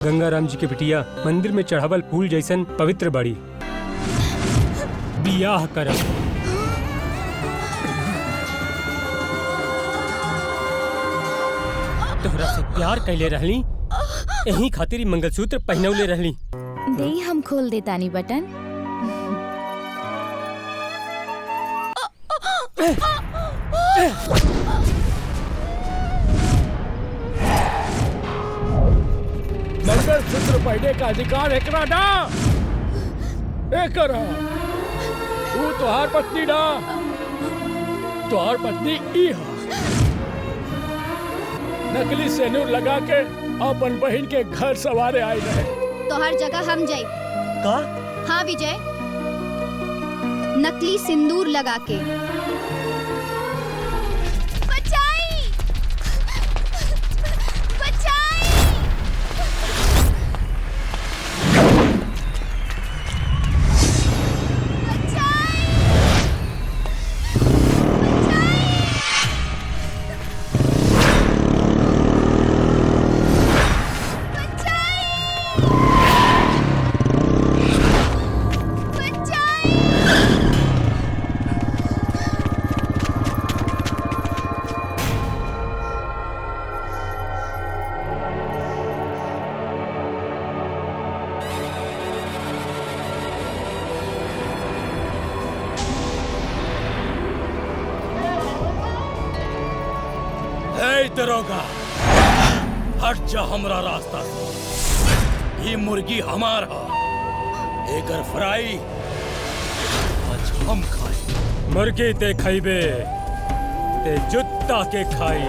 गंगाराम जी के बिटिया मंदिर में चढ़ावल फूल जैसन पवित्र बाड़ी। बियाह करब। तोहरा से प्यार कैले रहली, यही खातिर मंगलसूत्र पहनौले रहली। दे हम खोल दे तानी बटन। मंगलसूत्र पहने का अधिकार एकरा ना। एकरा तू तोहार पत्नी ना, तोहार पत्नी ई हा। नकली सेनूर लगा के अपन बहन के घर सवारे आई रहे। तो हर जगह हम जाए का? हाँ विजय, नकली सिंदूर लगा के। बचाई! बचाई! दरोगा, हट जा हमरा रास्ता से। ये मुर्गी हमार हा, एकर फ्राई आज हम खाई। मुर्गी ते खाइबे ते जुत्ता के खाई।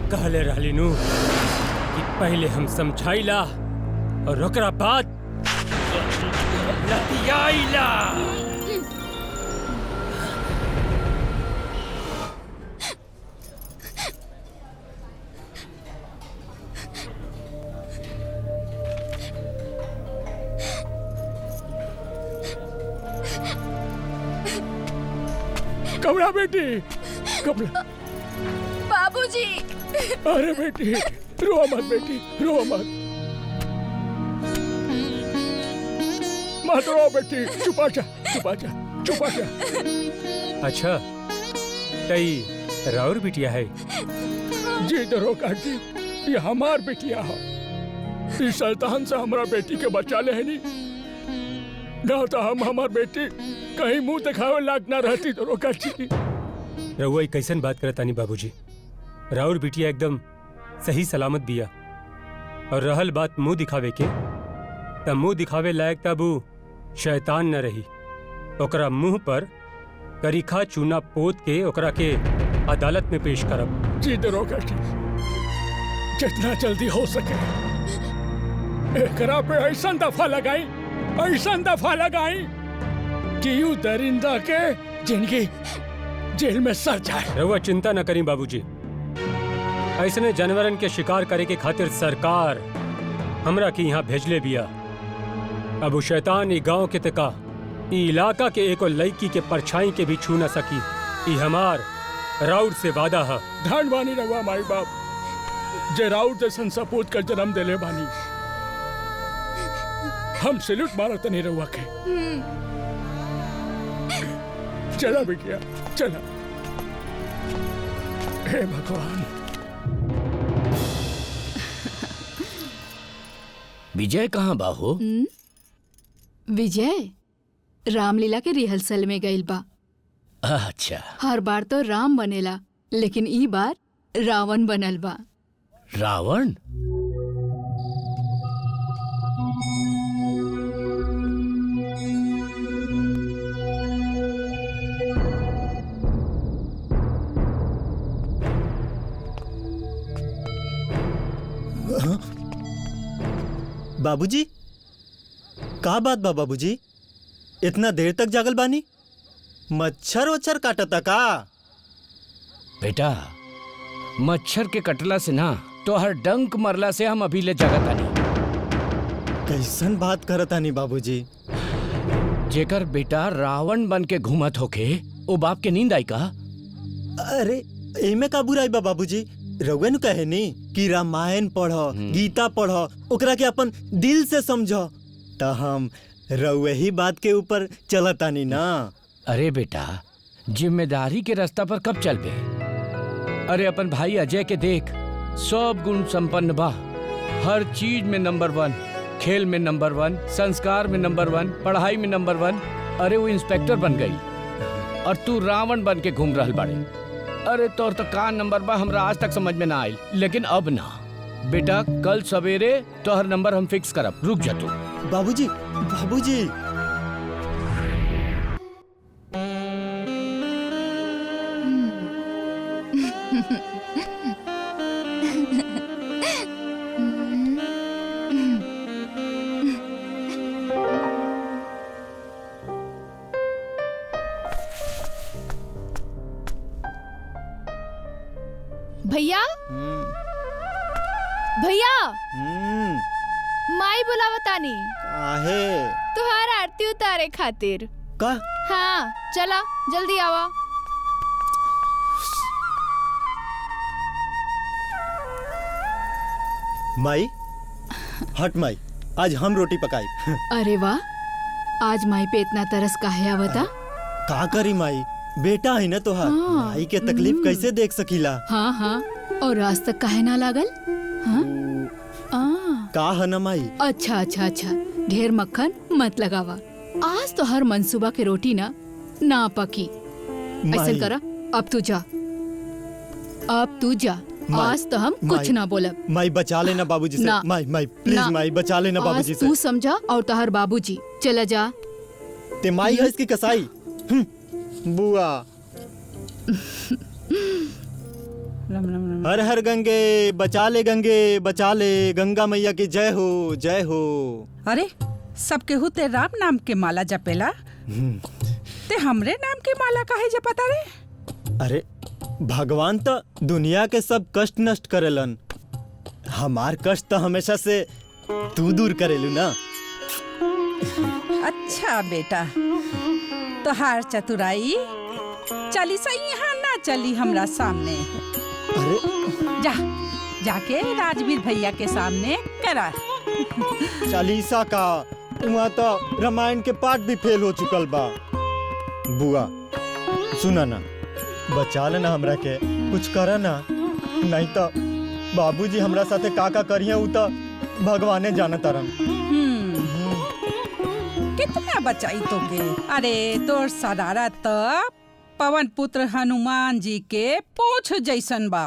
कहले रहली नू कि पहले हम समझाइला और ओकरा बाद लतियाइला। कमला बेटी, कमला। बाबूजी! अरे बेटी, रो मत बेटी, रो मत। मत रो बेटी, चुपा जा, चुपा जा, चुपा जा। अच्छा, तई राउर बिटिया है? जी दरोगा जी, ये हमार बेटिया है। इस शैतान से हमारा बेटी के बचा ले नहीं, ना तो हम हमार बेटी कहीं मुंह दिखावे लायक ना रहती दरोगा जी। रउआ कैसन बात करत तानी बाबूजी? राउर बिटिया एकदम सही सलामत बिया। और रहल बात मुंह दिखावे के, तब मुंह दिखावे लायक तब शैतान न रही। ओकरा मुंह पर करीखा चूना पोत के ओकरा के अदालत में पेश करब। जी दरोगा जी, जितना जल्दी हो सके एकरा पे ऐसा दफा लगाई कि यूं दरिंदा के जिंदगी जेल में सड़ जाए। रहुआ चिंता न करी बाबूजी, ऐसने जानवरन के शिकार करे के खातिर सरकार हमरा के यहाँ भेजले बिया। अब उ शैतान ई गांव के तका ई इलाका के एको लड़की के परछाई के भी छू न सकी। ई हमार राउत से वादा है। धनवानी रहुआ माई बाप, जे राउत जैसन सपूत का जन्म देले बानी। हम सैल्यूट मारत नहीं रहुआ के। चला बिटिया चला। हे भगवान। विजय कहाँ बा हो? विजय रामलीला के रिहर्सल में गइल बा। अच्छा। हर बार तो राम बनेला, लेकिन ई बार रावण बनल बा। रावण? बाबूजी, का बात बा बाबूजी? इतना देर तक जागल बानी? मच्छर वच्छर काटता का? बेटा, मच्छर के कटला से ना, तो हर डंक मरला से हम अभी ले जगत आनी। कैसन बात करतानी बाबूजी? जेकर बेटा रावण बन के घूमत होके, ओ बाप के नींद आई का? अरे एमे का बुराई बा बाबूजी? रउए नु कहे नी कि रामायण पढ़ो, गीता पढ़ो, ओकरा के अपन दिल से समझो। त हम रउए ही बात के ऊपर चलतानी ना। अरे बेटा, जिम्मेदारी के रास्ता पर कब चलबे? अरे अपन भाई अजय के देख, सब गुण संपन्न बा, हर चीज में नंबर 1, खेल में नंबर 1, संस्कार में नंबर 1, पढ़ाई में नंबर 1। अरे वो इंस्पेक्टर बन गई और तू रावण बन के घूम रहल बाड़े। अरे तोर तो का नंबर बा हमरा आज तक समझ में ना आयल, लेकिन अब ना बेटा, कल सवेरे तोहर नंबर हम फिक्स करब। रुक जा तू। बाबूजी, बाबूजी। भैया भैया हम्म, माई बुलावतानी काहे? तुहार आरती उतारे खातिर। का? हाँ चला जल्दी आवा। माई, हट माई, आज हम रोटी पकाई। अरे वाह, आज माई पे इतना तरस काहे आवता? का करी माई, बेटा है ना तोहार, हाँ। माई के तकलीफ कैसे देख सकीला? हाँ हाँ, और आज तक काहे ना लागल? हाँ? का है ना माई? अच्छा अच्छा अच्छा, ढेर मक्खन मत लगावा। आज तो हर मंसूबा के रोटी ना पकी। ऐसा माई, करा, अब तू जा, अब तू जा। माई, आज तो हम कुछ माई, ना बोलब। माई बचा लेना बाबूजी से। ना। माई माई प्लीज ना। माई बचा लेना बाबूजी आज से। तू समझा और तोहर बाबूजी चला जा। ते माई है इसकी कसाई। बुआ। हर हर गंगे बचा ले, गंगे बचा ले, गंगा मैया की जय हो, जय हो। अरे सब केहू ते राम नाम के माला जपेला, ते हमरे नाम के माला काहे जपता रे? अरे भगवान तो दुनिया के सब कष्ट नष्ट करेलन, हमार कष्ट तो हमेशा से तू दूर करेलू ना। अच्छा बेटा, तोहार चतुराई चली सही यहाँ ना चली हमरा सामने। अरे जा जाके राजवीर भैया के सामने करा। चालीसा का वहाँ तो रामायण के पाठ भी फेल हो चुकल बा। बुआ सुना ना, बचा लेना हमरा के, कुछ करा ना, नहीं तो बाबूजी हमरा साथे काका करिए उ तो भगवाने जाना तारन। कितना बचाई तोके? अरे तोर शरारत तो पवन पुत्र हनुमान जी के पूंछ जैसन बा,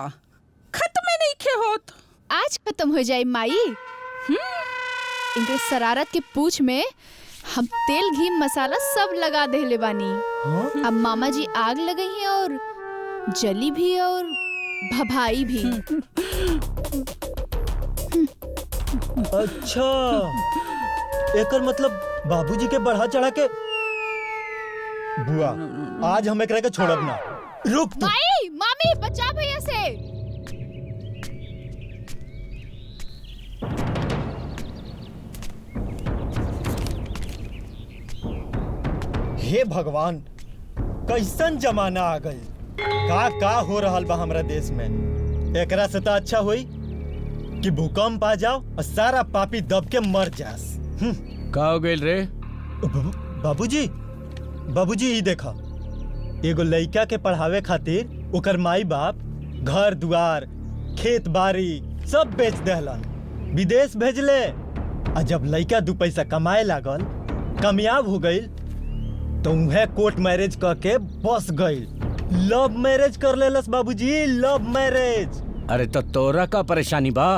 खत्म नहीं खे होत। आज खत्म हो जाए माई। इनके शरारत के पूछ में हम तेल घी मसाला सब लगा देले बानी। अब मामा जी आग लगई हैं और जली भी और भभाई भी। अच्छा, एकर मतलब बाबूजी के बढ़ा चढ़ा के। बुआ, आज हम एकरा के छोड़ब ना। रुक तू। माई, मामी बचा भैया से। हे भगवान, कैसन जमाना आ गई। का हो रहल बा हमरा देश में। एकरा से तो अच्छा होई कि भूकंप आ जाओ और सारा पापी दब के मर जास। का हो गइल रे? बाबूजी ई देखा, एगो लइका के पढ़ावे खातिर ओकर माई बाप घर दुआर खेत बाड़ी सब बेच देहलन, विदेश भेजले। आ जब लइका 2 पैसा कमाए लागल, कामयाब हो गईल, तो उहे कोर्ट मैरिज करके बस गईल। लव मैरिज कर लेलस बाबूजी, लव मैरिज। अरे तो तोरा का परेशानी बा?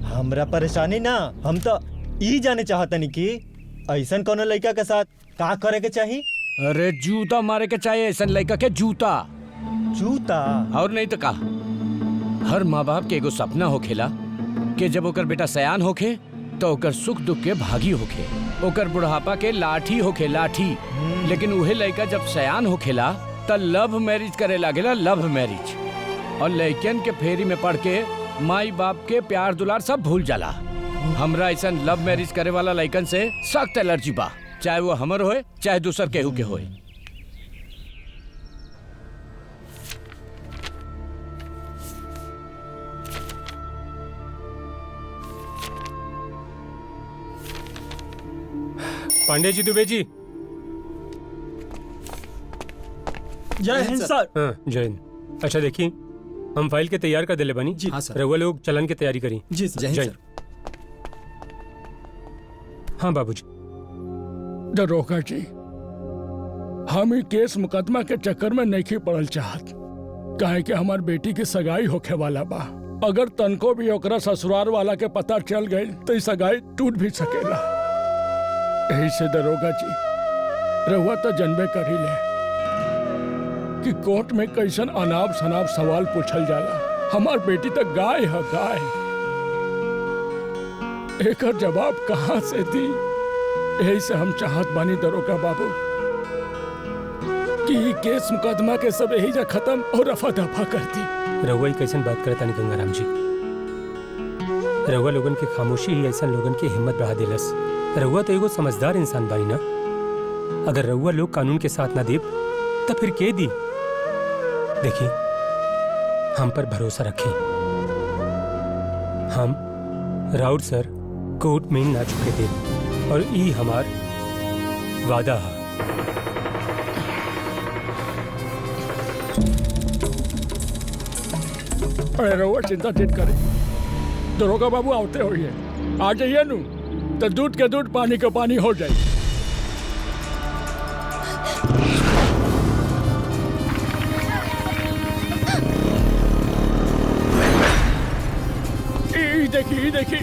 हमरा परेशानी ना, हम तो ई जाने चाहतनी कि ऐसन कोनो लड़का के साथ का करे के चाहिए। अरे जूता मारे के चाहिए ऐसा लड़का के, जूता। जूता? और नहीं तो का। हर माँ बाप के एगो सपना होखेला कि जब ओकर बेटा सयान होखे तो ओकर सुख दुख के भागी होखे, ओकर बुढ़ापा के लाठी होखे, लाठी। लेकिन उहे लड़का जब सयान होखेला त लव मैरिज करे लागेला, लव मैरिज। और लड़कियन के फेरी में पड़ के माई बाप के प्यार दुलार सब भूल जाला। हमरा ऐसा लव मैरिज करे वाला लड़कन से सख्त एलर्जी बा, चाहे वो हमर होए चाहे दूसर केहू के होए। पांडे जी, दुबे जी। जय हिंद सर। हाँ, जय हिंद। अच्छा देखिए, हम फाइल के तैयार कर दिले बनी जी। हाँ सर। रहुआ लोग चलन की तैयारी करी जी सर। जय हिंद। हाँ बाबूजी। दरोगा जी, हम ई केस मुकदमा के चक्कर में नहीं पड़ल चाहत, काहे कि हमार बेटी की सगाई होखे वाला बा। अगर तनको भी ओकरा ससुराल वाला के पता चल गई तो ई सगाई टूट भी सकेला। यही से दरोगा जी, रहुआ तो जनबे कर ही ले कि कोर्ट में कैसन अनाप शनाप सवाल पूछल जाला। हमार बेटी तो गाय है, गाय। एकर जवाब कहाँ से दी? यही से हम चाहत बानी दरोगा बाबू कि केस मुकदमा के सब यही जा खत्म और रफा दफा कर दी। रहुआ ही कैसन बात करता नहीं गंगाराम जी। रहुआ लोगन की खामोशी ही ऐसा लोगन की हिम्मत बढ़ा देलस। रहुआ तो एगो समझदार इंसान बानी ना। अगर रहुआ लोग कानून के साथ ना दे तो फिर के दी? देखिए, हम पर भरोसा रखें। हम राउत सर कोर्ट में ना चुके थे और ई हमार वादा है। अरे रहुआ चिंता चित करे, दरोगा बाबू आते हो आ जाइए नू, तो दूध के दूध पानी के पानी हो जाए। देखी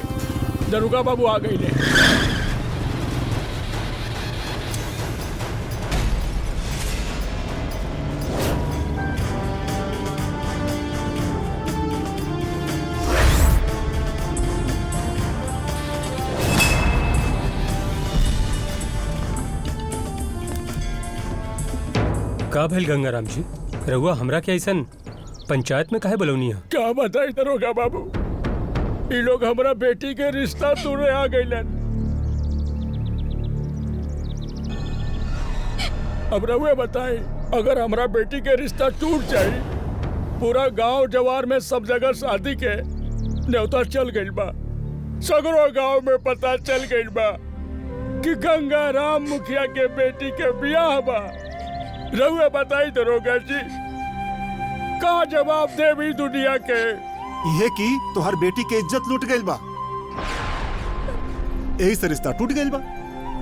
दरोगा बाबू आ गई ले। का भइल गंगाराम जी? रहुआ हमरा के ऐसन पंचायत में काहे बोलौनी है? क्या बताई दरोगा बाबू, ये लोग हमारा बेटी के रिश्ता तोड़े आ गए। अब रहुए बताए, अगर हमारा बेटी के रिश्ता टूट जाए, पूरा गांव जवार में सब जगह शादी के न्योता चल गई बा। सगरो गांव में पता चल गई बा कि गंगाराम मुखिया के बेटी के ब्याह बा। रहुए बताई दरोगा जी, का जवाब देवी दुनिया के? यह कि तोहर बेटी के इज्जत लूट गई बा, यही से रिश्ता टूट गई बा।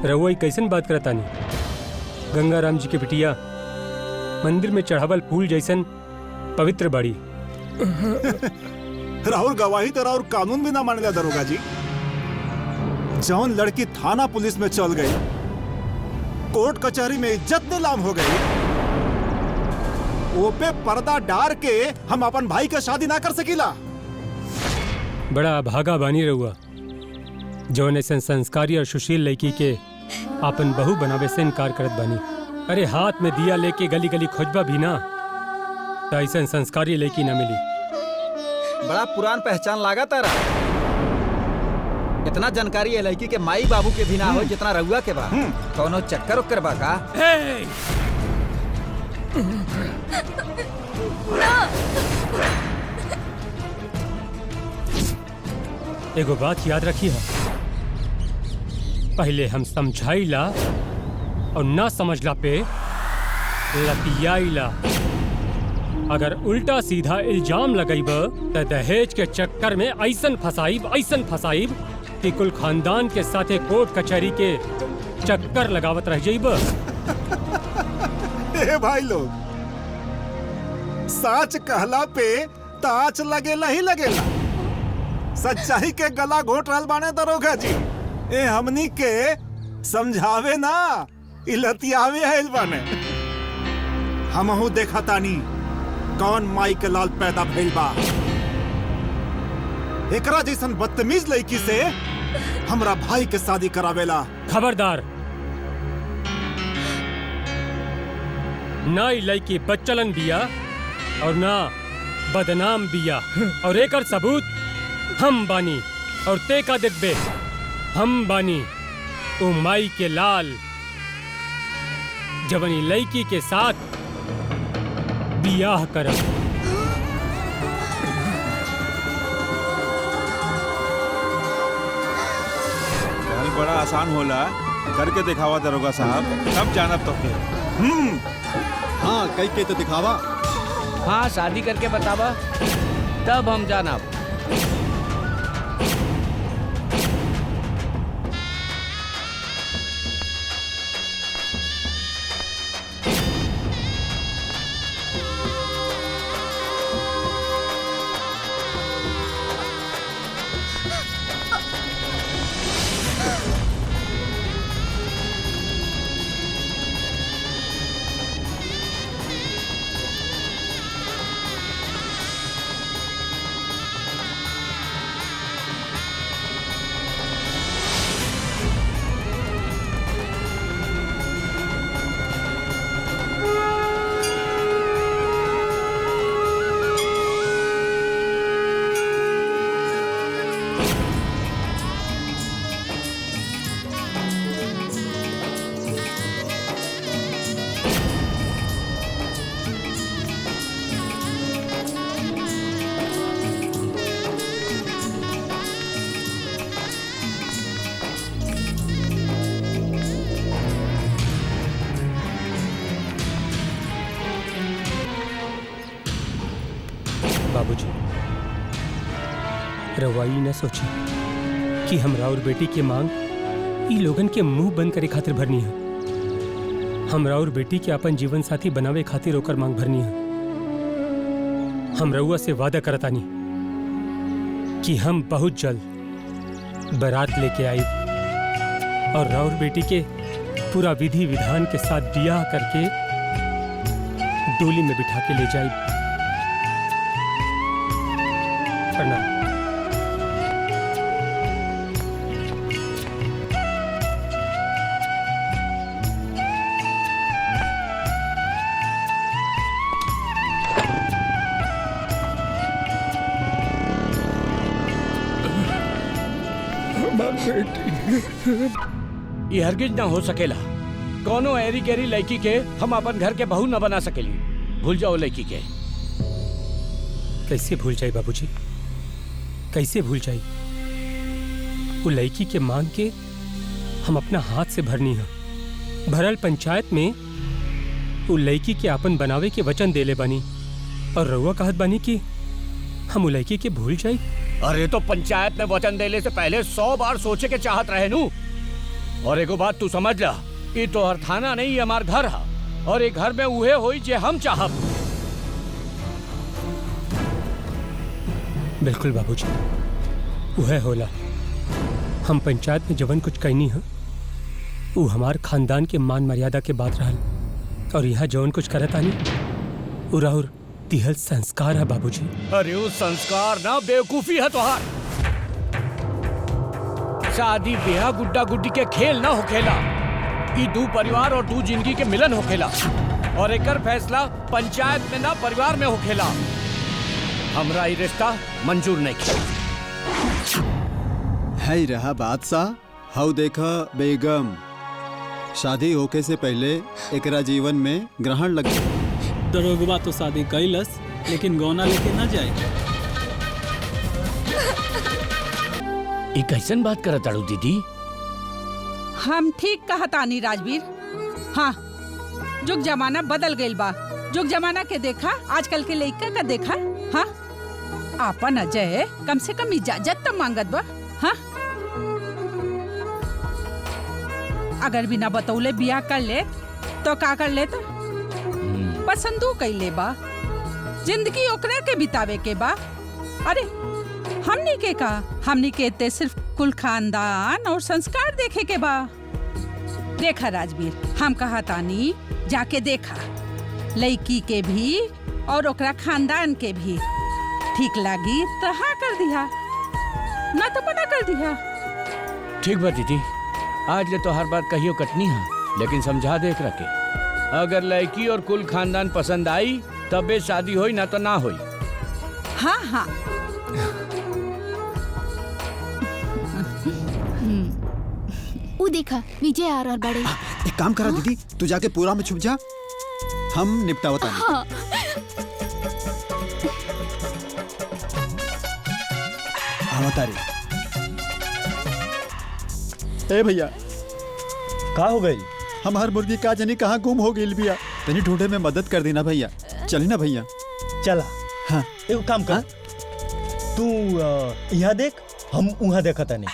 रहुआ कैसन बात करता नहीं? गंगाराम जी के बिटिया मंदिर में चढ़ावल फूल जैसन पवित्र बाड़ी। राहुल गवाही तो राहुल कानून भी ना मानेला दरोगा जी। जौन लड़की थाना पुलिस में चल गई, कोर्ट कचहरी में इज्जत नीलाम हो गई, ओपे पर्दा डार के हम अपन भाई के शादी ना कर सकीला। बड़ा भागा बानी रहुआ जौन ऐसन संस्कारी और सुशील लड़की के आपन बहू बनावे से इनकार करत बानी। अरे हाथ में दिया लेके गली गली खोजबा भी ना तो ऐसन संस्कारी लड़की ना मिली। बड़ा पुरान पहचान लागा तारा। इतना जानकारी है लड़की के माई बाबू के भी ना हो जितना रउआ के बा। कौनो चक्कर उक्कर बा का? एगो बात याद रखी है, पहले हम समझाइला और ना समझला पे लतियाइला। अगर उल्टा सीधा इल्जाम लगाइब तो दहेज के चक्कर में ऐसन फसाइब कि कुल खानदान के साथे कोर्ट कचहरी के चक्कर लगावत रह जाइब। ए भाई लोग, सच कहला पे ताच लगेला ही लगेला। सच्चाई के गला घोट रहल बाने दरोगा जी। ए हमनी के समझावे ना इलतियावे है बाने। हमहू देखा तानी कौन माई के लाल पैदा भइल बा। एकरा जैसन बदतमीज लड़की से हमरा भाई के शादी करावेला। खबरदार, ना लड़की बच्चलन बिया और ना बदनाम बिया। और एकर सबूत हम बानी और ते का देखबे हम बानी। ओ माई के लाल जवनी लड़की के साथ बियाह करब। बड़ा आसान होला, करके दिखावा दरोगा साहब, सब जानब तो के। हाँ कई के तो दिखावा। हाँ शादी करके बतावा तब हम जानब। बाबूजी, रवाई न सोची कि हमरा और बेटी के मांग ई लोगन के मुंह बंद करे खातिर भरनी है। हमरा और बेटी के अपन जीवन साथी बनावे खातिर ओकर मांग भरनी है। हम रउआ से वादा करतानी कि हम बहुत जल्द बारात लेके आई और राउर बेटी के पूरा विधि विधान के साथ बियाह करके डोली में बिठा के ले जाए। प्रणाम। ये हरगिज ना हो सकेला। कोनो ऐरी गैरी लड़की के हम अपन घर के बहू न बना सकेली। भूल जाओ लड़की के। कैसे भूल जाए बाबूजी, कैसे भूल जाए? वो लड़की के मांग के हम अपना हाथ से भरनी है। भरल पंचायत में वो लड़की के आपन बनावे के वचन देले बानी और रउआ कहत बानी कि हम वो लड़की के भूल जाए। अरे तो पंचायत में वचन देने से पहले 100 बार सोचे के चाहत रहे नू। और एगो बात तू समझ ला, ये तो हर थाना नहीं हमार घर है और एक घर में उहे होई जे हम चाहब। बिल्कुल बाबूजी, उहे होला। हम पंचायत में जवन कुछ कहनी है वो हमार खानदान के मान मर्यादा के बात रहल और यहाँ जवन कुछ करत आनी उराउर तिहल संस्कार है बाबूजी। अरे वो संस्कार ना बेवकूफी है तोहार। शादी ब्याह गुड्डा गुड्डी के खेल ना होखेला। ई दू परिवार और दू जिंदगी के मिलन होखेला और एकर फैसला पंचायत में ना परिवार में होखेला। हमरा ई रिश्ता मंजूर नहीं किया। है रहा बादशाह, हाउ देखा बेगम, शादी होके से पहले एकरा जीवन में ग्रहण लगे। दरोगवा तो शादी कैलस लेकिन गौना लेके ना जाए। ई कैसन बात करत ताड़ू दीदी? हम ठीक कहतानी राजवीर। हाँ, जुग जमाना बदल गइल बा। जुग जमाना के देखा, आजकल के लइका का देखा। हाँ, आपन अजय कम से कम इजाजत तो मांगत बा। हाँ, अगर बिना बतौले बियाह कर ले तो का कर ले? तो पसंदू कैले बा, जिंदगी ओकरे के बितावे के बा। अरे हमनी के का, हमनी के ते सिर्फ कुल खानदान और संस्कार देखे के बा। देखा राजवीर, हम कहा तानी जाके देखा, लड़की के भी और ओकरा खानदान के भी ठीक लागी तो हाँ कर दिया, ना तो मना कर दिया। ठीक बा दीदी, आज ले तो हर बात कहियो कटनी है, लेकिन समझा देख रखे। अगर लड़की और कुल खानदान पसंद आई तबे शादी होई, ना तो ना होई। हाँ हाँ। वो देखा विजय आ रहा बड़े। एक काम करा दीदी, तू जाके पूरा में छुप जा, हम निपटावत आनी। हाँ। आवतारी। ए भैया, का हो गई? हमार मुर्गी का जनी कहाँ गुम हो गई बिया, तनी ढूंढे में मदद कर देना भैया। चली ना भैया। चला। हाँ, एक काम कर, तू यहाँ देख, हम वहाँ देखा था नहीं।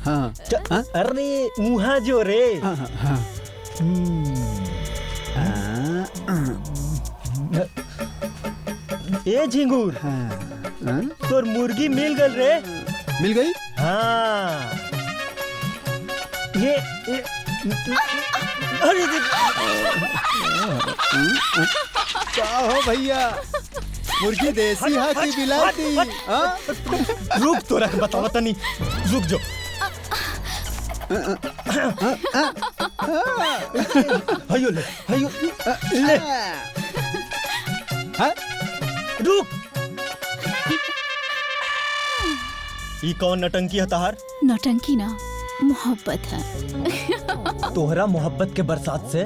हाँ, अरे वहाँ जो रे। ए झिंगूर, तोर मुर्गी मिल गई रे। मिल गई? हाँ। ये अरे क्या हो भैया, मुर्गी देसी है कि बिलाती? रुक, तो रख बताओ तनी, रुक जो। हयो ले, हयो ले। रुक। ये कौन नटंकी है तहार? नौटंकी ना, मोहब्बत है। तोहरा मोहब्बत के बरसात से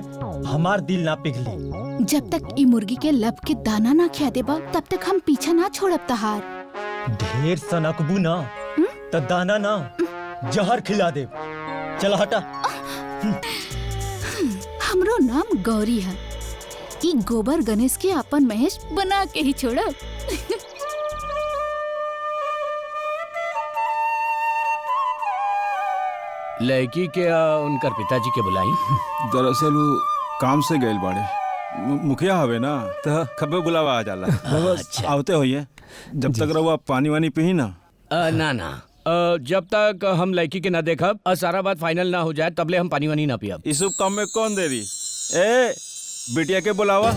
हमार दिल ना पिघली। जब तक ई मुर्गी के लब के दाना ना खिया देबा, तब तक हम पीछा ना छोड़ब तहार। ढेर सनकबू ना तो दाना ना जहर खिला दे। चला हटा। हमरो नाम गौरी है। ई गोबर गणेश के अपन महेश बना के ही छोड़ब। लड़की के उनकर पिताजी के बुलाई। दरअसल वो काम से गए बाड़े, मुखिया हवे ना, तो खबे बुलावा आ जाला। अच्छा। आवते होइए, जब तक रहुआ पानी वानी पी ना। ना ना, जब तक हम लड़की के ना देखब, सारा बात फाइनल ना हो जाए, तबले हम पानी वानी ना पियब। इस काम में कौन देरी? ए बिटिया के बुलावा।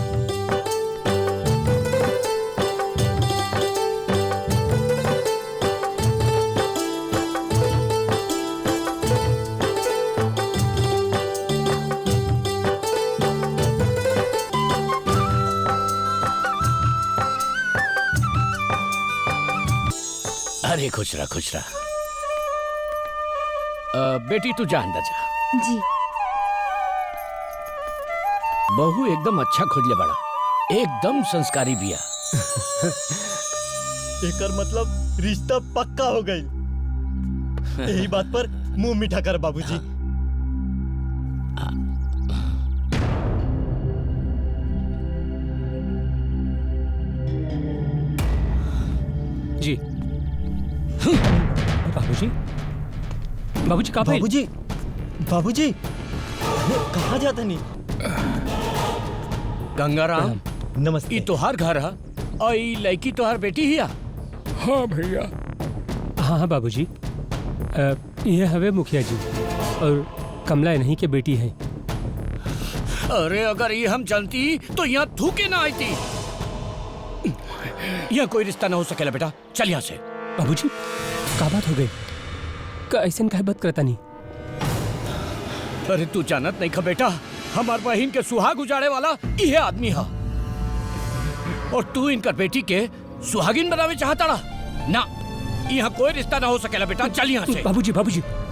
अरे खुश रहा, खुश रहा। बेटी तू जा अंदर जा। जी। बहू एकदम अच्छा खोजले बड़ा, एकदम संस्कारी बिया। एकर मतलब रिश्ता पक्का हो गई। यही बात पर मुंह मीठा कर बाबूजी। जी। बाबूजी, बाबूजी कहाँ? बाबूजी, बाबूजी, कहाँ जाता नहीं? गंगाराम, नमस्ते। ये तोहार घर है और ये लड़की तोहार बेटी ही है? हाँ भैया। हाँ हाँ बाबूजी, ये हवे मुखिया जी और कमला इन्हीं के बेटी है। अरे अगर ये हम जानती तो यहाँ थूके ना आई थी। यहाँ कोई रिश्ता ना हो सकेला बेटा, चल यहाँ से। बाबूजी का बात हो गई? का ऐसे का बात करता नहीं? अरे तू जानत नहीं खा बेटा, हमार बहन के सुहाग उजाड़े वाला ये आदमी है, और तू इनकर बेटी के सुहागिन बनावे चाहता ना। यहाँ कोई रिश्ता ना हो सकेला बेटा, चल यहाँ से। बाबूजी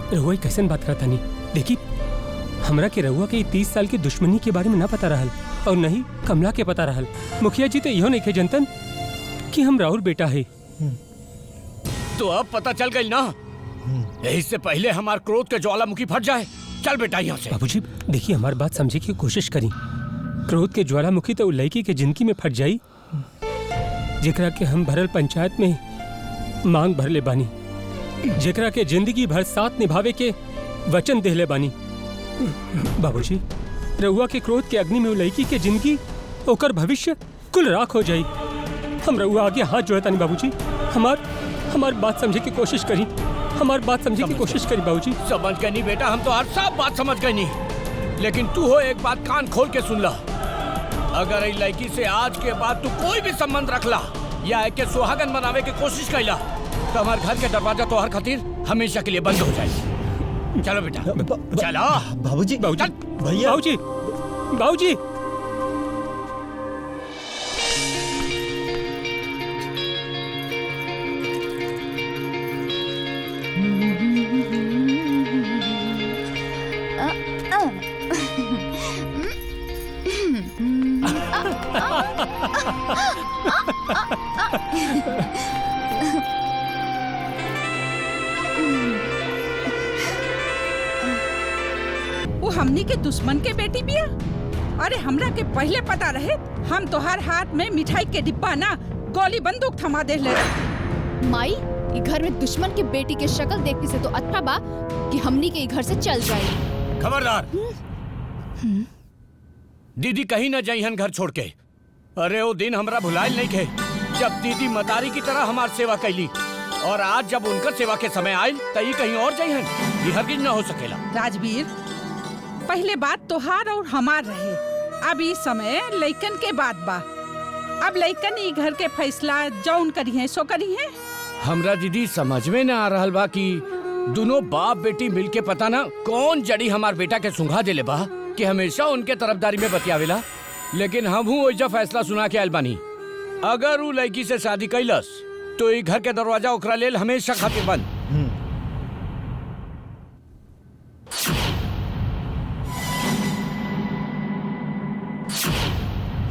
रहुआ कैसे बात करता नहीं? देखी हमरा के रहुआ के 30 साल की दुश्मनी के बारे में ना पता रहल, और नहीं कमला के पता रहल। मुखिया जी तो इहो नहीं के जनतन कि हम राउर बेटा है। तो अब पता चल गई ना, यही से पहले हमार क्रोध के ज्वालामुखी फट जाए। चल बेटा यहाँ से। बाबूजी देखिए हमारी बात समझे की कोशिश करी। क्रोध के ज्वालामुखी तो लड़की के जिंदगी में फट जाई, जेकरा के हम भरल पंचायत में मांग भर ले बानी, जेकरा के जिंदगी भर साथ निभावे के वचन देले बानी। बाबूजी रउआ के क्रोध के अग्नि में लड़की के जिंदगी ओकर भविष्य कुल राख हो जाई। हम रउआ आगे हाथ जोड़ता नहीं बाबूजी, हमार बात समझे की कोशिश करी, हमार बात समझे की कोशिश करी बाबूजी। समझ गए नहीं बेटा, हम तो हर सब बात समझ गए नहीं, लेकिन तू हो एक बात कान खोल के सुन ला। अगर इस लड़की से आज के बाद तू कोई भी संबंध रखला या एक के सुहागन बनावे की कोशिश कैला तो हमारे घर के दरवाजा तो हर खातिर हमेशा के लिए बंद हो जाए। चलो बेटा चलो। बाबूजी भैया बाबूजी वो हमनी के दुश्मन के बेटी बिया। अरे हमरा के पहले पता रहे, हम तोहार हाथ में मिठाई के डिब्बा ना गोली बंदूक थमा दे ले। माई ये घर में दुश्मन की बेटी के शक्ल देखने से तो अच्छा बा कि हमनी के घर से चल जाए। खबरदार, दीदी कहीं ना जाई हन घर छोड़ के। अरे वो दिन हमरा भुलाइल नहीं खे जब दीदी मतारी की तरह हमार सेवा कैली, और आज जब उनकर सेवा के समय आयल तई कहीं और जाई हन, ये हरगिज ना हो सकेला। राजवीर पहले बात तोहार और हमार रहे, अब इस समय लइकन के बात बा। अब लइकन ई घर के फैसला जौन करी है सो करी है। हमरा दीदी समझ में ना आ रहल बा कि दोनों बाप बेटी मिलके पता ना कौन जड़ी हमार बेटा के सुंघा देले बा कि हमेशा उनके तरफदारी में बतियावेला। लेकिन हम हूँ ओइजा फैसला सुना के आयल बानी, अगर वो लड़की से शादी कैलस तो ई घर के दरवाजा ओकरा लेल हमेशा खातिर बंद।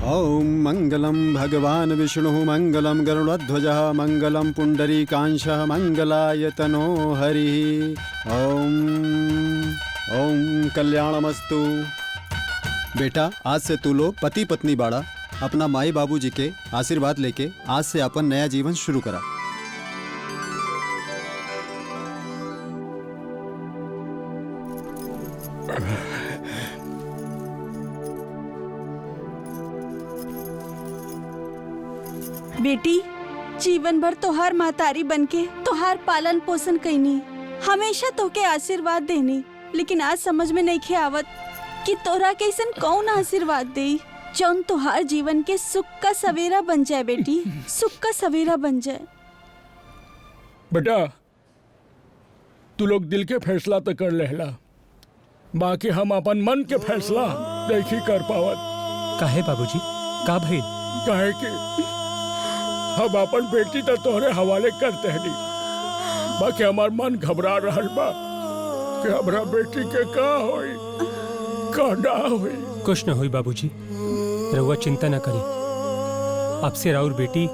ओम मंगलम भगवान विष्णु मंगलम गरुड़ध्वजः मंगलम पुंडरीकांशः मंगलाय तनो हरि। ओम ओम कल्याणमस्तु। बेटा आज से तू लोग पति पत्नी बाड़ा, अपना माई बाबूजी के आशीर्वाद लेके आज से अपन नया जीवन शुरू करा। बेटी जीवन भर तोहार महतारी बनके तोहार पालन पोषण कैनी, हमेशा तोके आशीर्वाद देनी, लेकिन आज समझ में नहीं खे आवत कि तोरा कैसन कौन आशीर्वाद दे जौन तोहार जीवन के सुख का सवेरा बन जाए। बेटी सुख का सवेरा बन जाए। बेटा तू लोग दिल के फैसला तो कर लेला, बाकी हम अपन मन के फैसला नहीं कर पावत। काहे बाबूजी का भइल? काहे कि हम अपन बेटी तो तोहरे हवाले करते हैं, बाकी हमार मन घबरा रहल बा कि हमरा बेटी के का होई का ना होई। कुछ न होई बाबूजी, रउआ चिंता न करी। आपसे राउर बेटी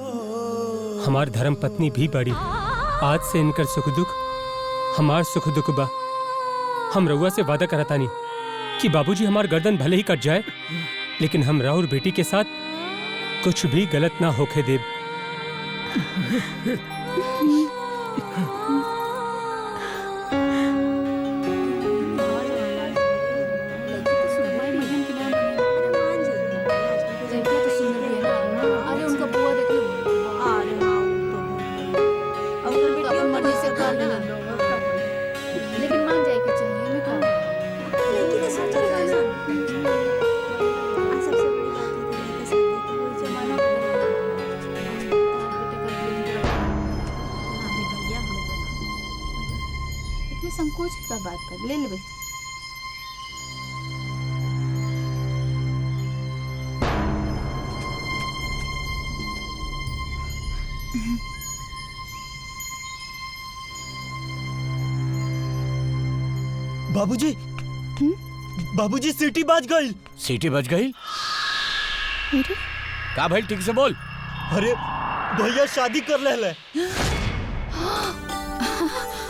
हमार धर्म पत्नी भी बड़ी, आज से इनकर सुख दुख हमार सुख दुख बा। हम रउआ से वादा करतानी कि बाबूजी हमार गर्दन भले ही कट जाए, लेकिन हम राउर बेटी के साथ कुछ भी गलत ना होके देब। लेकिन मान जाए के चाहिए। संकोच का बात कर ले ले। बाबूजी बाबूजी सीटी बज गई। सीटी बज गई? का भाई ठीक से बोल। अरे भैया शादी कर ले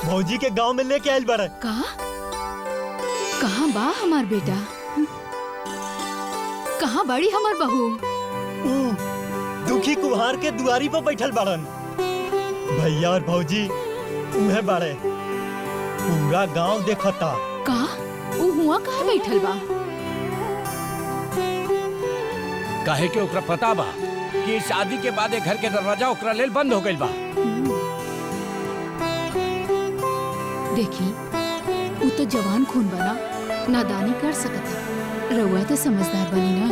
भौजी के गांव में लेके आयल बड़ा। कहाँ बा हमार बेटा? कहाँ बड़ी हमार बहू? दुखी कुहार के दुआरी पर बैठल बाड़न। भैया और भौजी उन्हें बाड़े। पूरा गांव देखता। का उ हुआ कहाँ बैठल बा? काहे के ओकरा पता बा कि शादी के बाद घर के दरवाजा ओकरा लेल बंद हो गइल बा। देखी उ तो जवान खून बना, नादानी कर सकता। रउआ तो समझदार बनी ना।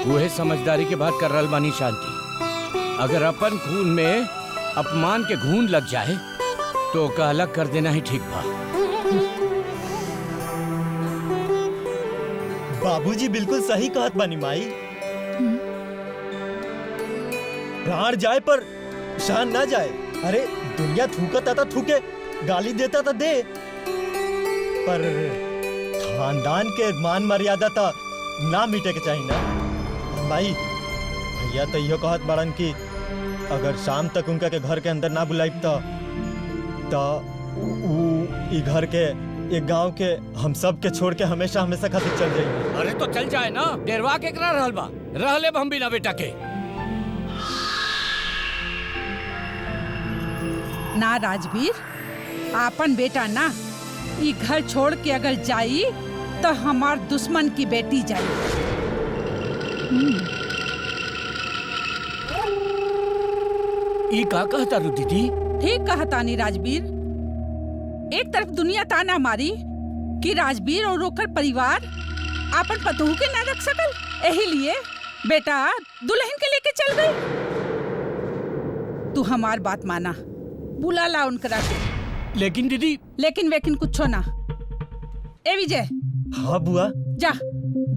वह समझदारी के बात कर रहल बानी शांति। अगर अपन खून में अपमान के घून लग जाए तो ओका अलग कर देना ही ठीक बा। बाबूजी बिल्कुल सही कहत बानी माई। प्राण जाए पर शान ना जाए। अरे दुनिया थूकता था थूके, गाली देता था दे, पर खानदान के मान मर्यादा था ना मिटे के चाहिए ना माई। भैया तो यो कहत बाड़न कि अगर शाम तक उनका के घर के अंदर ना बुलाइब तो ई घर के एक गांव के हम सब के छोड़ के हमेशा हमेशा खातिर चल जाएंगे। अरे तो चल जाए ना, डेरवा के करा रहल बा। रहले हम बिना बेटा के। ना राजवीर, आपन बेटा ना ई घर छोड़ के अगर जाई तो हमार दुश्मन की बेटी जाई। ई का कहता रू दीदी? ठीक कहता नी राजवीर। एक तरफ दुनिया ताना मारी कि राजवीर और ओकर परिवार आपन पतोह के ना रख सकल, यही लिए बेटा दुल्हन के लेके चल गई। तू हमार बात माना, बुला ला उनकरा के। लेकिन दीदी। लेकिन वेकिन कुछ ना। ए विजय। हाँ बुआ। जा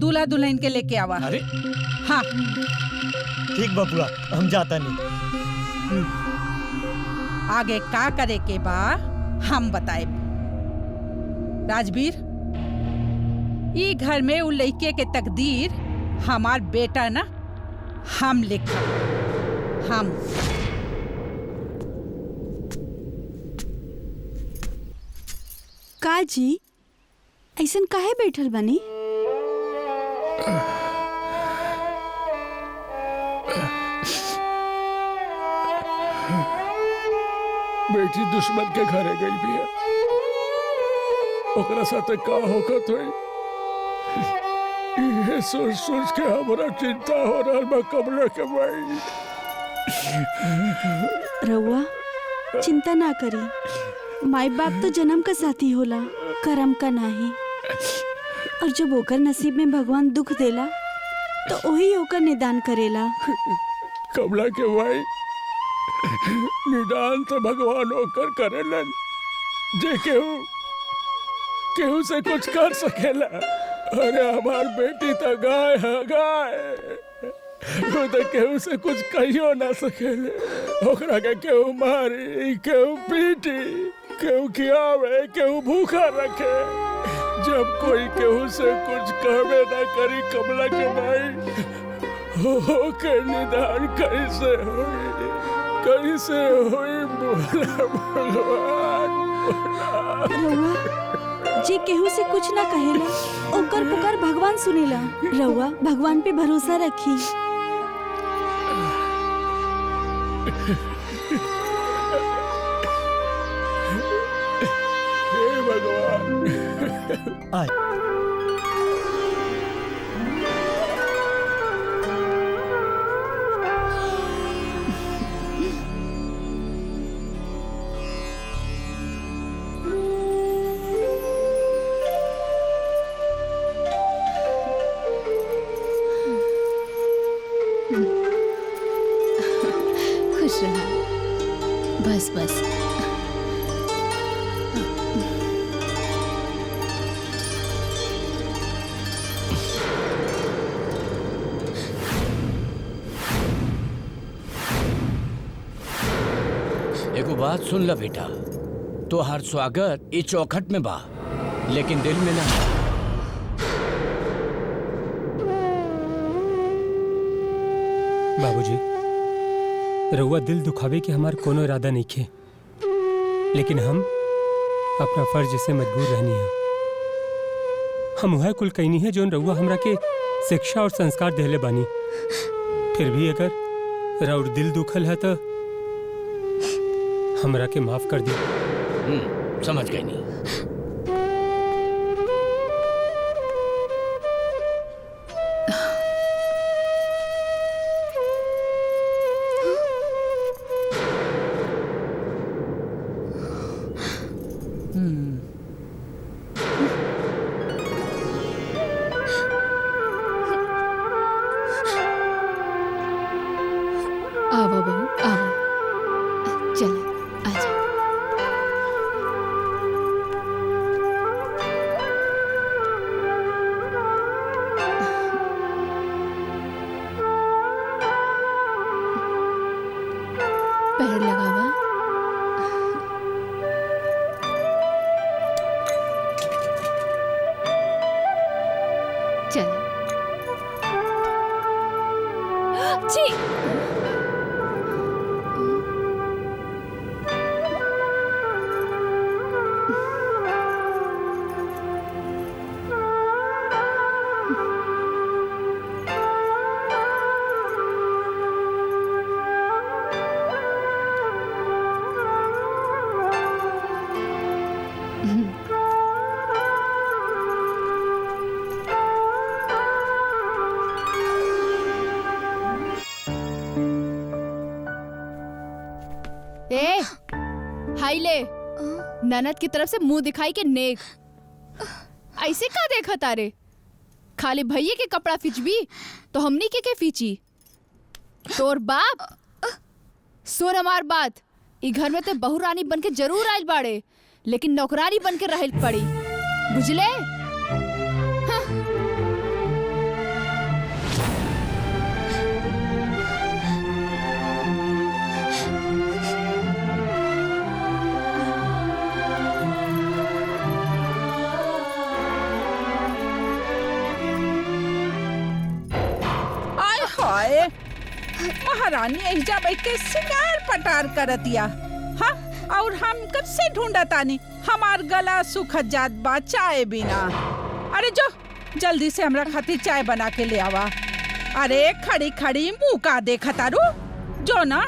दूल्हा दुल्हन के लेके आवा। अरे हाँ ठीक बा बुआ, हम जाता नहीं। आगे का करे के बा हम बताए। राजवीर, ई घर में उ लड़के के तकदीर हमार बेटा ना हम लिखा। हम का जी ऐसन काहे बैठल बनी? बेटी दुश्मन के घरे गई भी है, ओकरा साथे का होकत होई ये सोच सोच के हमरा चिंता हो रहल बा कमला के भाई। रउआ चिंता ना करी, माई बाप तो जन्म का साथी होला, कर्म का नहीं। और जब ओकर नसीब में भगवान दुख देला तो वही ओकर निदान करेला। कमला के भाई निदान तो भगवान होकर करेलन जे केहू से कुछ कर सकेला। अरे हमार बेटी तो गाय है, गाय वो तो केहू से कुछ कहियो ना सकेले। ओकरा के केहू मारी, केहू पीटी, केहू खियावे, केहू भूखा रखे। जब कोई केहू से कुछ कहबे ना करी कमला के भाई, हो के निदान कैसे होई, कैसे होई बोला भगवान रउआ जे केहू से कुछ ना कहेला ओकर पुकार भगवान सुनेला। रउआ भगवान पे भरोसा रखी। हे भगवान। खुश रहना। बस बस। एगो बात सुन ल बेटा, तो हर स्वागत इस चौखट में बा, लेकिन दिल में ना। बाबूजी, रउआ दिल दुखावे के हमार कोनो इरादा नहीं खे, लेकिन हम अपना फर्ज से मजबूर रहनी है। हम वह कुल कहनी है जोन रउआ हमरा के शिक्षा और संस्कार देले बानी। फिर भी अगर राउर दिल दुखल है तो हमरा के माफ कर दिया। समझ गई नहीं। आवा बहू आवा, चल आजा। पैर लगावा। चल। छी! ए, हाय ले, ननद की तरफ से मुंह दिखाई के नेक। ऐसे का देखा तारे? खाली भैये के कपड़ा फिचबी तो हमनी के फीची। तोर बाप सुन हमार बात, ई घर में ते बहू रानी बन के जरूर आइल बाड़े, लेकिन नौकरानी बन के रहल पड़ी, बुझले? हाय, महारानी एहिजा बैठ के सिंगार पटार करतिया। हाँ, और हम कब से ढूंढतानी, हमार गला सुखत जात बा चाय बिना। अरे जो जल्दी से हमरा खातिर चाय बना के ले आवा। अरे खड़ी खड़ी मुंह का देखा तारू, जो ना।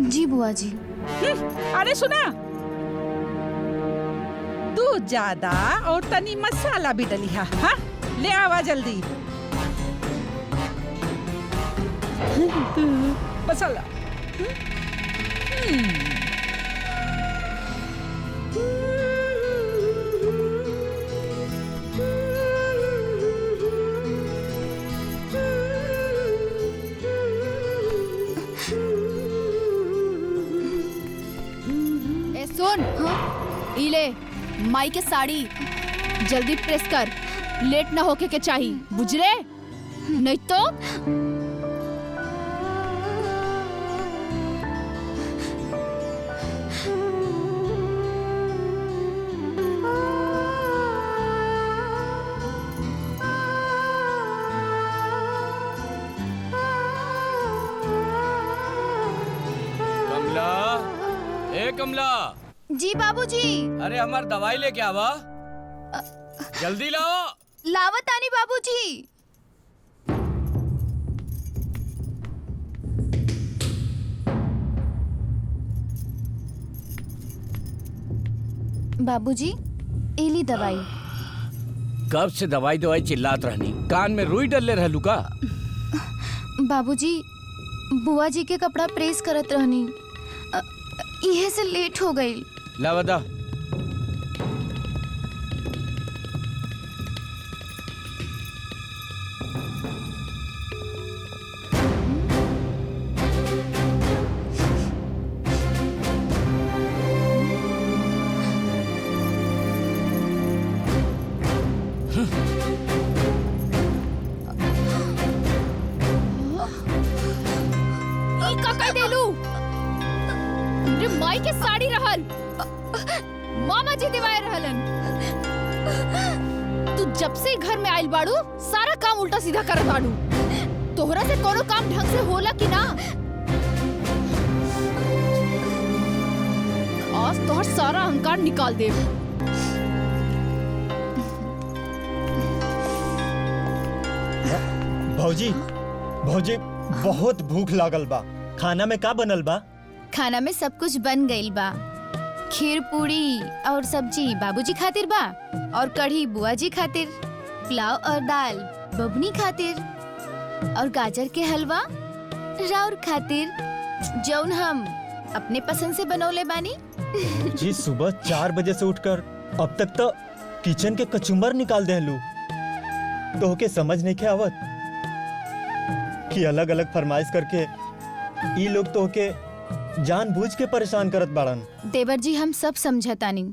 जी बुआ जी। अरे सुना, दूध ज्यादा और तनी मसाला भी डली है। हाँ, ले आवा जल्दी। मसाला। ए सुन, इले माई के साड़ी जल्दी प्रेस कर, लेट ना होके के चाहिए, बुझले? नहीं तो कमला। जी बाबूजी। अरे हमार दवाई लेके आवा, जल्दी लाओ। लावत आनी बाबूजी। बाबूजी, एली दवाई। कब से दवाई दवाई चिल्लात रहनी, कान में रुई डलले रहलू का? बाबूजी, बुआ जी के कपड़ा प्रेस करत रहनी, इहे से लेट हो गई। लावदा। हमरे माई के साड़ी रहल, मामा जी दिवाए रहलन। तू जब से घर में आइल बाड़ू सारा काम उल्टा सीधा करत बाड़ू। तोहरा से कोनो काम ढंग से होला कि ना? आज तोहर सारा अहंकार निकाल दे। भौजी भौजी बहुत भूख लागल बा। खाना में का बनल बा? खाना में सब कुछ बन गइल बा। खीर पूरी और सब्जी बाबूजी खातिर बा, और कढ़ी बुआ जी खातिर, पुलाव और दाल बबनी खातिर, और गाजर के हलवा राउर खातिर, जौन हम अपने पसंद से बनौले बानी। जी सुबह 4 बजे से उठकर अब तक तो किचन के कचुम्बर निकाल देहलू। तो के समझ नहीं के आवत कि अलग अलग फरमाइश करके ई लोग तो के जानबूझ के परेशान करत बाड़न। देवर जी हम सब समझतानी,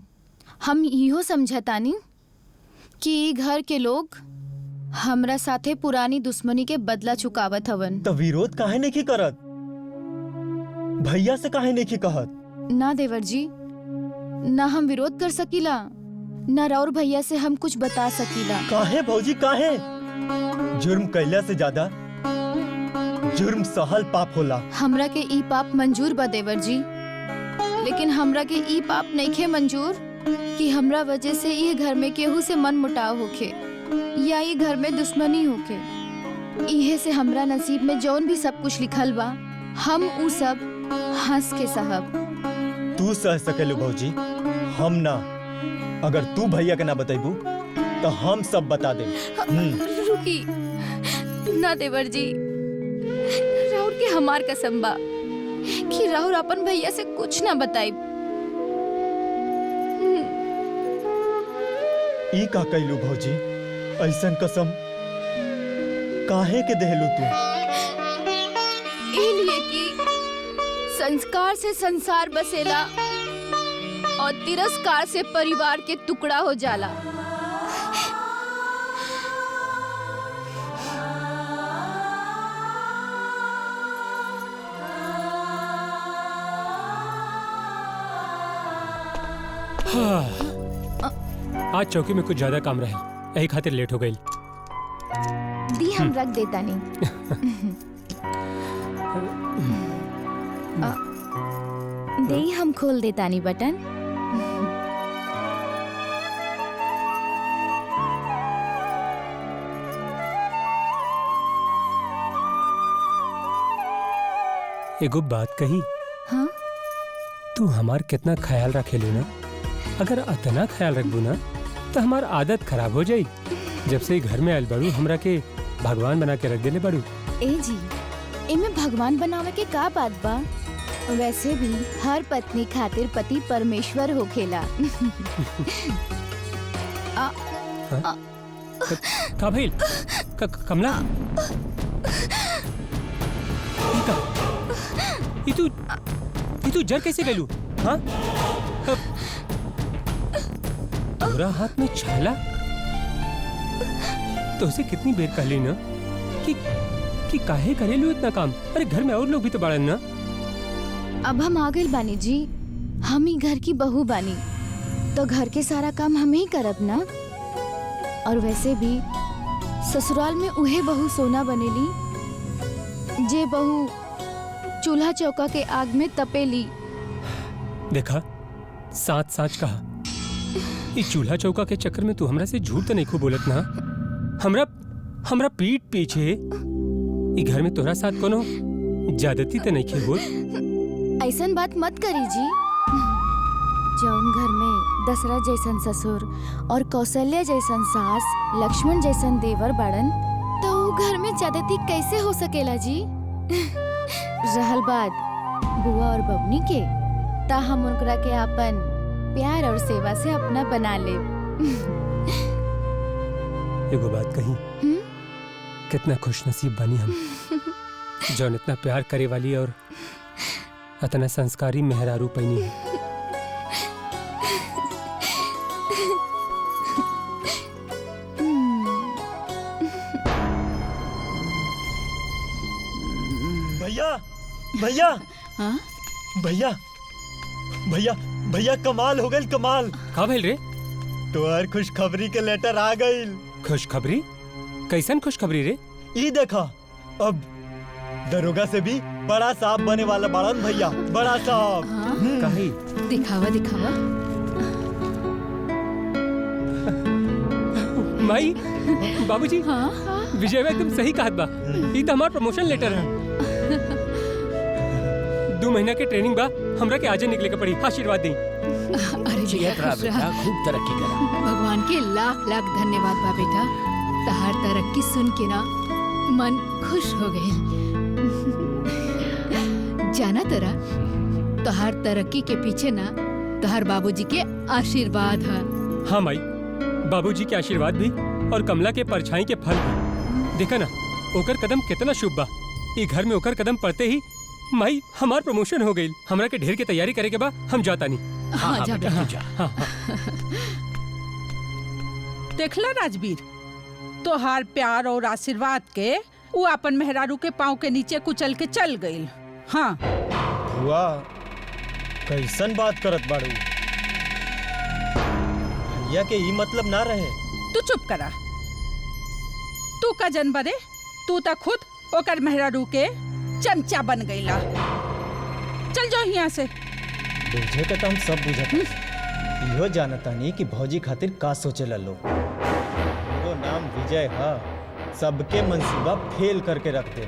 हम इहो समझतानी कि ई घर के लोग हमरा साथे पुरानी दुश्मनी के बदला चुकावत हवन। तो विरोध काहे नहीं करत? भैया से काहे नहीं कहत? ना देवर जी, ना हम विरोध कर सकीला, ना राउर भैया से हम कुछ बता सकीला। काहे भौजी काहे? जुर्म कैला से ज्यादा जुर्म सहल पाप होला। हमरा के ई पाप मंजूर बा देवर जी, लेकिन हमरा के ई पाप नइखे मंजूर कि हमरा वजह से ये घर में केहू से मन मुटाव होखे या ये घर में दुश्मनी होखे। इहे से हमरा नसीब में जौन भी सब कुछ लिखल बा हम उ सब हंस के सहब। तू सह सकेलू भौजी, हम ना। अगर तू भैया के ना बतेबू तो हम सब बता दे। रुकी ना देवर जी, राहुल के हमार कसम बा कि राहुल अपन भैया से कुछ ना बताई। ई का कैलू भौजी? ऐसन कसम काहे के देहलू तू? इसलिए कि संस्कार से संसार बसेला और तिरस्कार से परिवार के टुकड़ा हो जाला। आज चौकी में कुछ ज्यादा काम रहे, यही खातिर लेट हो गई। दी हम रख देता नहीं। दे हम खोल देता नहीं बटन। एगो बात कही। हाँ? तू हमार कितना ख्याल रखेलू ना। अगर अतना ख्याल रखबू ना तो हमार आदत खराब हो जाई। जब से घर में आयल बड़ू हमरा के भगवान बना के रख देले बड़ू। ए जी, इमे भगवान बनावे के का बात बा? वैसे भी हर पत्नी खातिर पति परमेश्वर होखेला। का भइल? कमला? ई तू जर कैसे गलू? हाँ? तोरा हाथ में छाला? तो उसे कितनी बेर कहली ना कि काहे करेलू इतना काम? अरे घर में और लोग भी तो बाड़न ना। अब हम आ गए बानी जी, हम ही घर की बहू बानी, तो घर के सारा काम हम ही करब ना। और वैसे भी ससुराल में उहे बहू सोना बनेली जे बहू चूल्हा चौका के आग में तपेली। देखा, साच साच कहा। इस चूल्हा चौका के चक्कर में तू हमरा से झूठ तो नहीं खूब बोलत ना? हमरा पीठ पीछे ई घर में तोरा साथ कोनो ज्यादती तो नहीं खे होत? ऐसन बात मत करी जी। जौन घर में दशरथ जैसन ससुर और कौशल्या जैसन सास, लक्ष्मण जैसन देवर बाड़न, तो वो घर में ज्यादती कैसे हो सकेला जी? रहल बात बुआ और बबनी के, ता हम उनकरा के अपन प्यार और सेवा से अपना बना ले। एगो बात कही, कितना खुशनसीब बनी हम जौन इतना प्यार करे वाली और इतना संस्कारी मेहरारू पैनी है। भैया भैया हाँ? भैया भैया भैया कमाल हो गई कमाल। का भइल रे? तोहर खुशखबरी के लेटर आ गइल। खुशखबरी? कैसन खुशखबरी रे? ई देखा, अब दरोगा से भी बड़ा साहब बने वाला बड़न भैया, बड़ा साहब। कही दिखावा दिखावा। माई, बाबूजी, विजय एकदम सही कहत बा। ई त हमार प्रमोशन लेटर है। 2 महीना के ट्रेनिंग बा, हमरा के आजे निकले के पड़ी। आशीर्वाद दी। अरे बेटा खूब तरक्की करा। भगवान के लाख लाख धन्यवाद बा बेटा। तहार तरक्की सुन के ना मन खुश हो गए। जाना तरा, तहार तरक्की के पीछे ना तहार बाबूजी के आशीर्वाद है। हाँ माई, बाबूजी के आशीर्वाद भी और कमला के परछाई के फल भी। देखा ना ओकर कदम कितना शुभ बा। ई घर में ओकर कदम पड़ते ही माई हमार प्रमोशन हो गई। हमरा के ढेर के तैयारी करे के बा, हम जाता नहीं। हाँ, जा बेटा, जा। देखला राजवीर, तोहार प्यार और आशीर्वाद के वो अपन मेहरारू के पाँव के नीचे कुचल के चल गई। हाँ हुआ कैसन बात करत बाड़ू? भैया के ई मतलब ना रहे। तू चुप करा। तू का जन बरे, तू ता खुद ओकर मेहरारू के चमचा बन गईला। चल जाओ यहाँ से। बुझे के तो हम सब बुझत इहो जानता नहीं कि भौजी खातिर का सोचे लो। वो नाम विजय है, सबके मंसूबा फेल करके रख दे।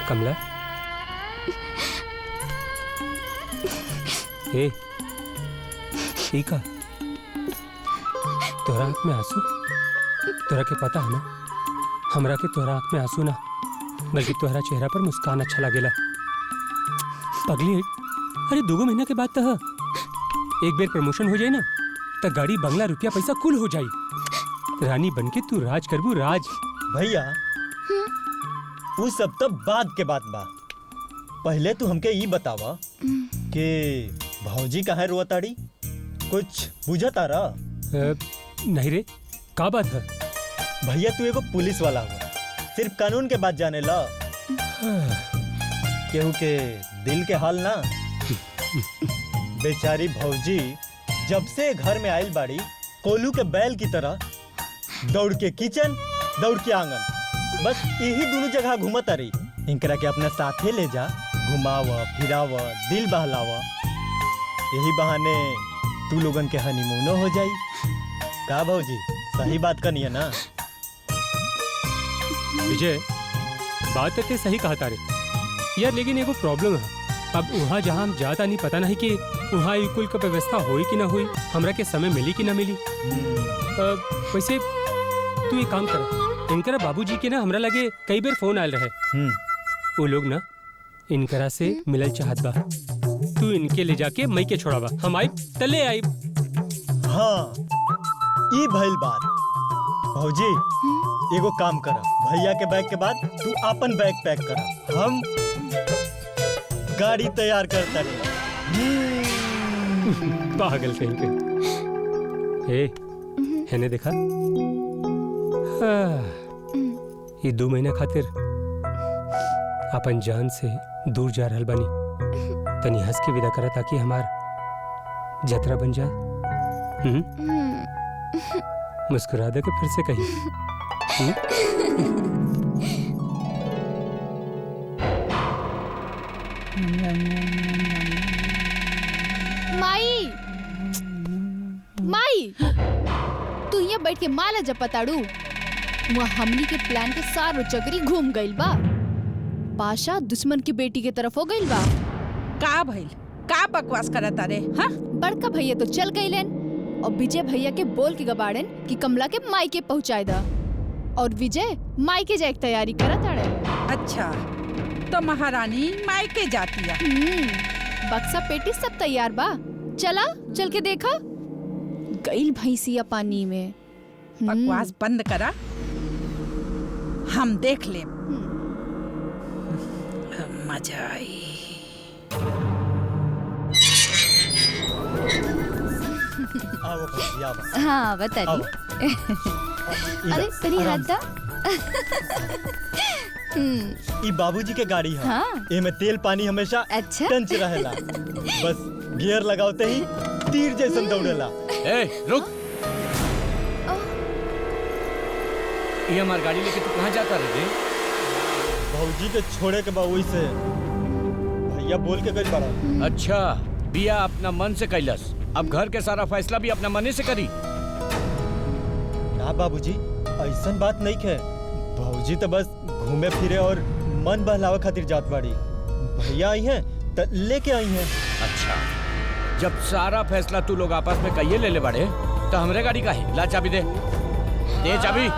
कमला, ए, ई का? तोरा आँख में आंसू? तोरा के पता है ना, हमरा के तोरा आँख में आंसू ना बल्कि तोहरा चेहरा पर मुस्कान अच्छा लगेला। पगली, अरे 2 महीना के बाद तो एक बेर प्रमोशन हो जाए ना तो गाड़ी बंगला रुपया पैसा कुल हो जाई। रानी बनके तू राज करबू, राज। भैया वो सब तो बाद के बात बा। पहले तू हमके ई बतावा कि भौजी कहाँ रोताड़ी? कुछ बुझता रहा? नहीं रे, का बात है? भैया तू एगो पुलिस वाला हो, सिर्फ कानून के बात जाने ला, केहू के दिल के हाल ना। बेचारी भौजी जब से घर में आयल बाड़ी, कोलू के बैल की तरह दौड़ के किचन, दौड़ के आंगन, बस यही दोनों जगह घूमत रही। इनकरा के अपने साथे ले जा, घुमावा फिरावा, दिल बहलावा। यही बहाने तू लोगन के हनीमूनो हो जाई। का भौजी, सही बात करनी है ना? विजय, बात तो सही कहा तारे यार, लेकिन एगो प्रॉब्लम है। अब वहाँ जहाँ हम जाता नहीं, पता नहीं कि वहाँ कुल का व्यवस्था हुई कि ना हुई, हमरा के समय मिली कि ना मिली। वैसे तू एक काम कर, इनकरा बाबूजी के ना हमरा लगे कई बार फोन आयल रहे। वो लोग ना इनकरा से मिलल चाहत बा। तू इनके ले जाके मई के छोड़ावा, हम आई तले आई। हाँ, ई भइल बात। भौजी एगो काम कर, भैया के बैग के बाद तू अपन बैग पैक कर, हम गाड़ी तैयार करता रहे। पागल कहीं पे। है ने देखा, ये 2 महीना खातिर अपन जान से दूर जा रहल बानी। तनी हंस के विदा करा ताकि हमार जतरा बन जाए। मुस्कुरा दे के फिर से कही। माई, माई, तू यहाँ बैठ के माला जपताड़ू। वहाँ हमनी के प्लान के सारो चक्री घूम गइल बा। पाशा दुश्मन की बेटी के तरफ हो गइल बा। का भइल? का बकवास करता रे? हाँ, बड़का भैया तो चल गइलन और विजय भैया के बोल के गबाड़न कि कमला के माई के पहुँचाए दा, और विजय माई के जाए तैयारी करत आड़े। अच्छा, तो महारानी माई के जाती है। बक्सा पेटी सब तैयार बा, चला चल के देखा। गइल भैंसिया पानी में। बकवास बंद करा। हम देख ले मजा आई। आओ भौजी, आओ। हाँ बतानी। अरे तेरी हाथ दा। ई बाबूजी के गाड़ी है। हाँ। एमे तेल पानी हमेशा अच्छा टंच रहेला। बस गियर लगाते ही तीर जैसन दौड़ेला। ए रुक, ये हमारी गाड़ी लेके तू कहाँ जाता रे? भौजी के छोड़े के बाबू से भैया बोल के करी बड़ा। अच्छा, बिया अपना मन से कैलस, अब घर के सारा फैसला भी अपना मने से करी। ना बाबूजी, ऐसन बात नहीं है। भौजी तो बस घूमे फिरे और मन बहलावे खातिर जात बाड़ी। भैया आई हैं तो लेके आई हैं। अच्छा, जब सारा फैसला तू लोग आपस में कहिए ले ले बड़े तो हमरे गाड़ी का है। ला चाबी दे, दे चाबी।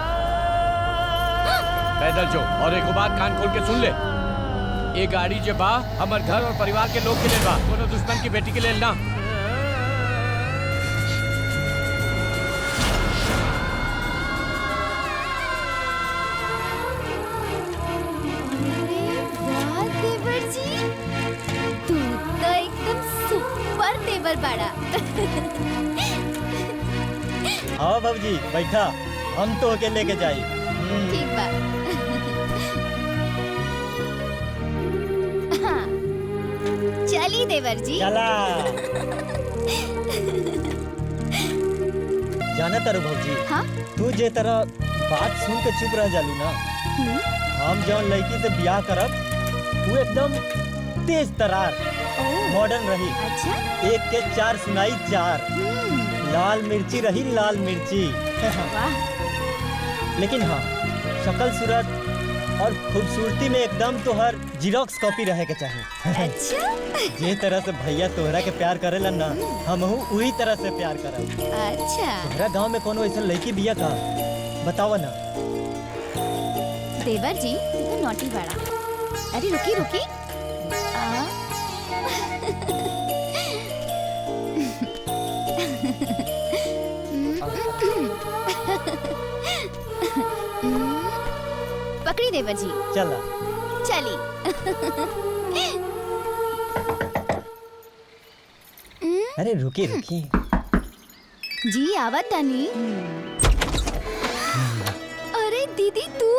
पैदल जो, और एक बात कान खोल के सुन ले, ये गाड़ी जे बा हमार घर और परिवार के लोग के लिए बा, कोनो दुश्मन की बेटी के लिए ना। देवर जी, तू तो एकदम सुपर देवर बाड़ा। आओ बाबूजी बैठा, हम तो होके लेके जाई। ठीक बा। हाँ, चली देवर जी। चला। जाना तारू भौजी, हाँ? तू जे तरह बात सुन के चुप रह जालू ना, हम जौन लड़की से ब्याह करब वो एकदम तेज तरार मॉडर्न रही। अच्छा? एक के चार सुनाई चार, लाल मिर्ची रही लाल मिर्ची। लेकिन हाँ, शक्ल सूरत और खूबसूरती में एकदम तो हर जीरोक्स कॉपी रहे के चाहिए। अच्छा? जे तरह से भैया तोहरा के प्यार करेला ना, हमहू उही तरह से प्यार करब। अच्छा। तोहरा गांव में कोनो ऐसा लड़की बिया का बतावा ना। देवर जी, तू तो नॉटी बाड़ा। अरे रुकी रुकी। पकड़ी देवर जी। चला। चली। अरे रुकी रुकी। जी आवत तानी। अरे दीदी तू?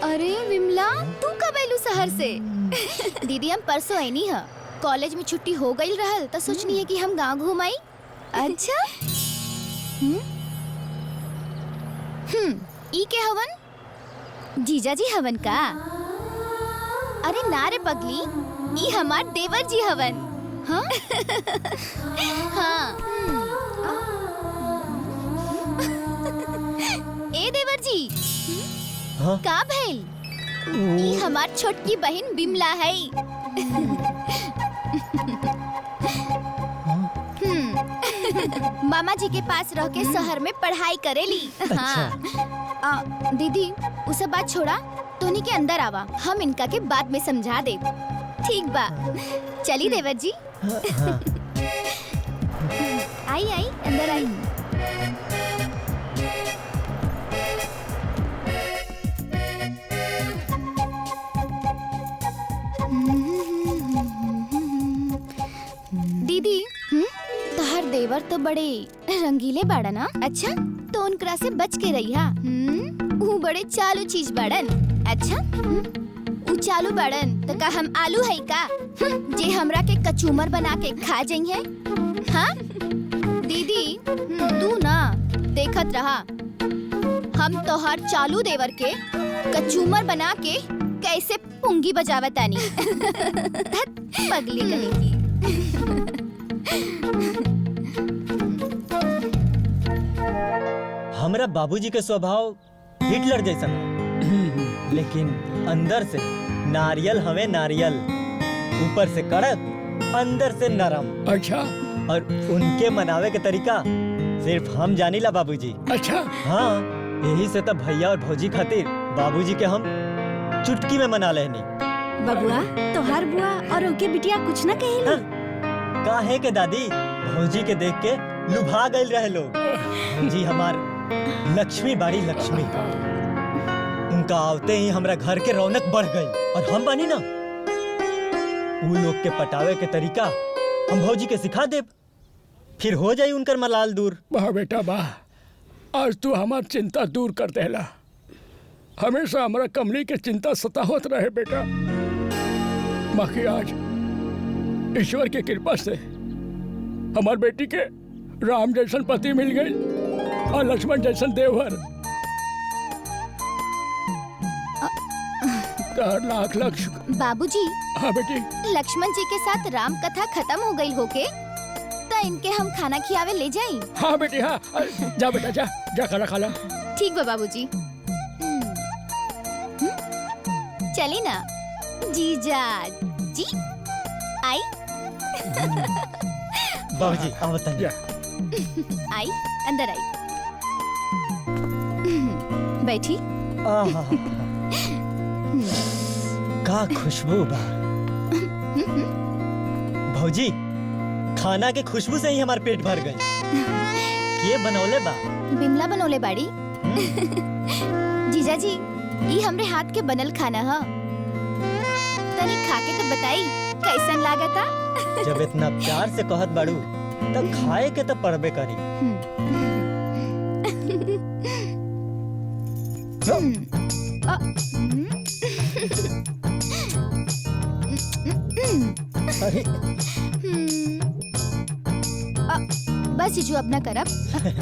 अरे विमला, तू कब आइलू शहर से? दीदी हम परसों आईनी है। कॉलेज में छुट्टी हो गई रहल तो सोचनी है कि हम गांव घूम आई। अच्छा? ई के हवन? जीजा जी हवन का? अरे ना रे पगली, ई हमार देवर जी हवन। हाँ? हाँ। ए देवर जी, हाँ? का भइल? ई हमार छोटकी बहन बिमला है। मामा जी के पास रह के शहर में पढ़ाई करेली। हाँ। दीदी वो सब बात छोड़ा, तोनी के अंदर आवा, हम इनका के बाद में समझा दे। ठीक बा, चली देवर जी। आई आई अंदर आई। दीदी, तोहर देवर तो बड़े रंगीले बाड़ा ना? अच्छा, तो उनकरा से बच के रहिया। वो बड़े चालू चीज बाड़न। अच्छा? वो चालू बाड़न तो का हम आलू है का? जे हमरा के कचूमर बना के खा जाइए। हाँ? दीदी, तू ना देखत रहा, हम तोहर चालू देवर के कचूमर बना के कैसे पुंगी बजावतानी। पगली कहेगी। हमरा बाबूजी के स्वभाव हिटलर जैसा है, लेकिन अंदर से नारियल हमें नारियल, ऊपर से कड़क अंदर से नरम। अच्छा? और उनके मनावे के तरीका सिर्फ हम जानीला बाबूजी। अच्छा? हाँ, यही से तो भैया और भौजी खातिर बाबूजी के हम चुटकी में मना लेनी। बबुआ, तोहार बुआ और उनके बिटिया कुछ न कहेली? काहे के दादी, भौजी के देख के लुभा गए रहे लोग। भौजी हमार लक्ष्मी बाड़ी लक्ष्मी। उनका आवते ही हमरा घर के रौनक बढ़ गई और हम बनी ना उ लोग के पटावे के तरीका हम भौजी के सिखा देब, फिर हो जाई उनकर मलाल दूर। वाह बेटा वाह, आज तू हमार चिंता दूर कर देला। हमेशा हमारा कमली के चिंता सतावत रहे बेटा, बाकी आज ईश्वर की कृपा से हमार बेटी के राम जैसन पति मिल गई और लक्ष्मण जैसन देवर। लाख लाख शुक्र। बाबूजी। हाँ बेटी। लक्ष्मण जी के साथ राम कथा खत्म हो गई होके तो इनके हम खाना खियावे ले जाई। हाँ बेटी हाँ, जा बेटा जा जा खाना खा ला। ठीक बा बाबूजी। चली ना जीजा जी आई। बाबूजी आवत जा। आई अंदर आई। बैठी। का खुशबू बा भौजी, खाना के खुशबू से ही हमार पेट भर गई। ये बनौले बा? बिमला बनौले बाड़ी। जीजा जी ये हमरे हाथ के बनल खाना है, तनी खा के तो बताई कैसन लागता। जब इतना प्यार से कहत बाड़ू तब खाए के तो पड़बे करी। अरे बस जीजू अपना करब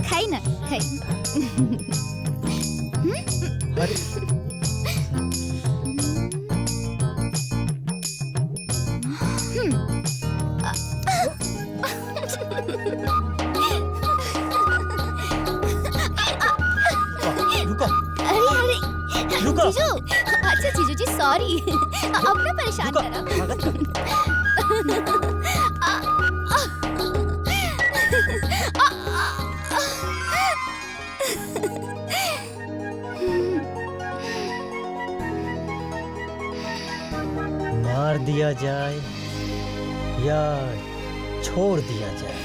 खाई ना खाई। रुको। अरे अरे रुको। जीजू, अच्छा जीजू जी सॉरी, अब ना परेशान करा। मार दिया जाए या छोड़ दिया जाए,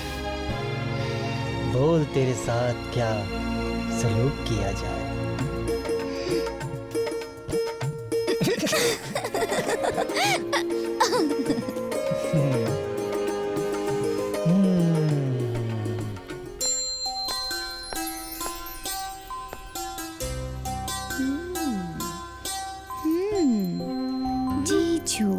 बोल तेरे साथ क्या सलूक किया जाए। जीजू।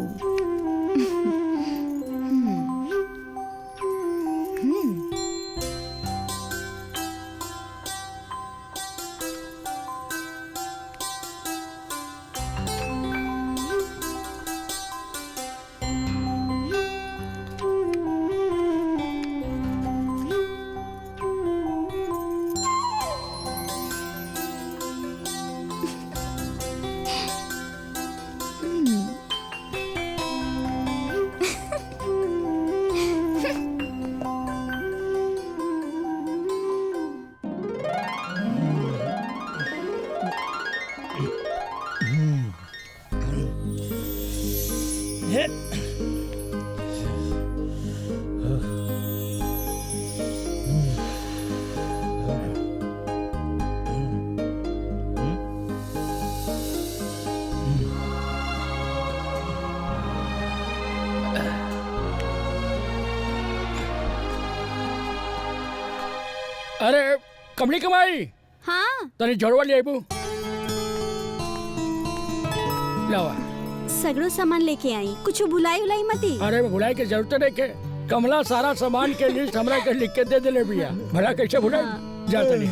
अरे कमली कमाई। हाँ तनी जोड़वा ले आबू। लावा। सगड़ो सामान लेके आई, कुछ भुलाई उलाई मती। अरे भुलाई के जरूरत नहीं के, कमला सारा सामान के लिस्ट हमरा के लिख के दे देले बिया, भला कैसे भुलाई। जा तनी।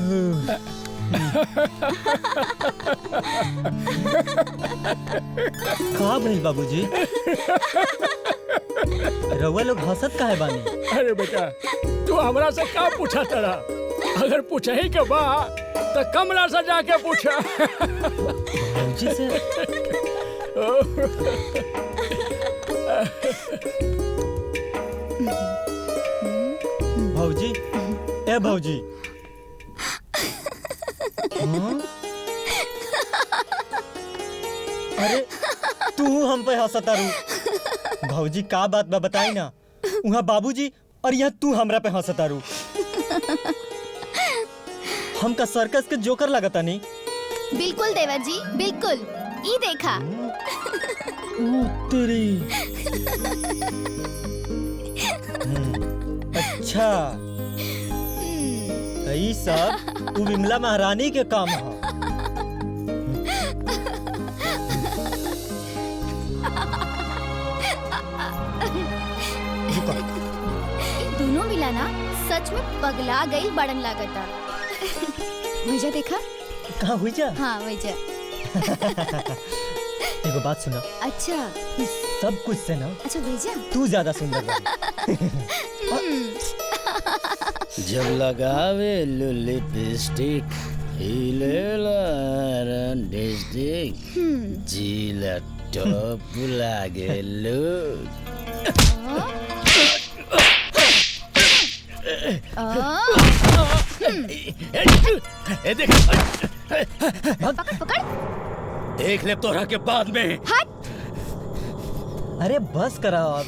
कहाँ भइल बाबूजी? रउआ लोग हंसत काहे बानी? अरे बेटा तू हमरा से का पूछा तड़ा? अगर पूछे ही के बा तो कमला से जाके पूछा। भौजी से? भौजी, ए भौजी। अरे तू हम पे हंसता रू। भौजी का बात बा बताई ना। वहाँ बाबूजी और यहाँ तू हमरा पे हंसता रू। हमका सर्कस के जोकर लगता नहीं। बिल्कुल देवर जी, बिल्कुल। ई देखा। उत्तरी। अच्छा, यही सब उ विमला महारानी के काम है। दोनों मिला ना सच में पगला गई बड़न लागता। भैया देखा? कहाँ हुई जा? हाँ भैया। एगो बात सुना। अच्छा। सब कुछ से ना अच्छा भैया तू ज्यादा सुंदर जब लगावे लिपस्टिक हिलेला डिस्ट्रिक्ट जिला टॉप लागे लोग। ए देख पकड़। देख ले तोरा के बाद में। हट। अरे बस कराओ आप।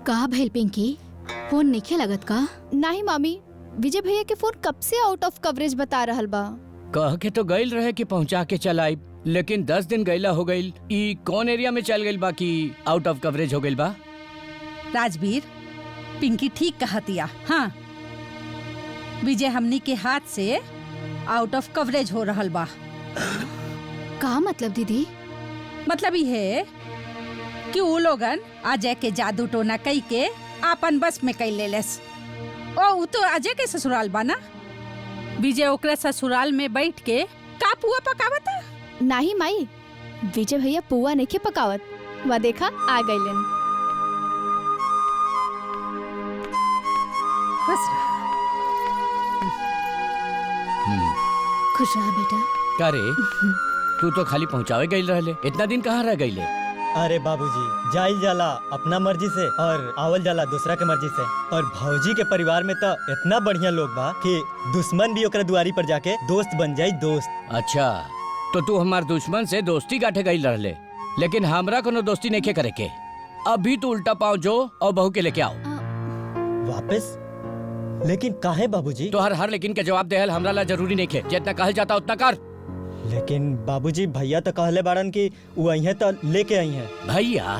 का भइल पिंकी? फोन नहीं लगत का? नहीं मामी, विजय भैया के फोन कब से आउट ऑफ कवरेज बता रहल बा। कह के तो गइल रहे कि पहुंचा के चल आई, लेकिन 10 दिन गइला हो गइल। ई कौन एरिया में चल गइल बा कि आउट ऑफ कवरेज हो गइल बा? राजवीर, पिंकी ठीक कहतिया। हाँ, विजय हमनी के हाथ से आउट ऑफ कवरेज हो रहल बा। का मतलब दीदी? मतलब ये है कि वो लोगन अजय के जादू टोना कई के आपन बस में कई ले लेस। ओ उ तो अजय के ससुराल बा ना। विजय ओकरा ससुराल में बैठ के का पुआ पकावता? नहीं माई, विजय भैया पुआ नहीं पकावत। वह देखा आ गइलन। खुश रहा बेटा। का रे, तू तो खाली पहुंचावे गइल रहले, इतना दिन कहाँ रह गइले? अरे बाबूजी, जाइल जाला अपना मर्जी से और आवल जाला दूसरा के मर्जी से। और भौजी के परिवार में तो इतना बढ़िया लोग बा कि दुश्मन भी ओकरा दुआरी पर जाके दोस्त बन जाई दोस्त। अच्छा, तो तू हमार दुश्मन से दोस्ती गाठे गइल रहले, लेकिन हमरा कोनो दोस्ती नहीं करे के। अभी तू उल्टा पाँव जो और बहू के लेके आओ। वापस? लेकिन काहे बाबूजी? तो हर लेकिन के जवाब देहल हमरा ला जरूरी नहीं है। जितना कहल जाता उतना कर। लेकिन बाबूजी, भैया तो कहले बाड़न कि वो आई है तो लेके आई है। भैया?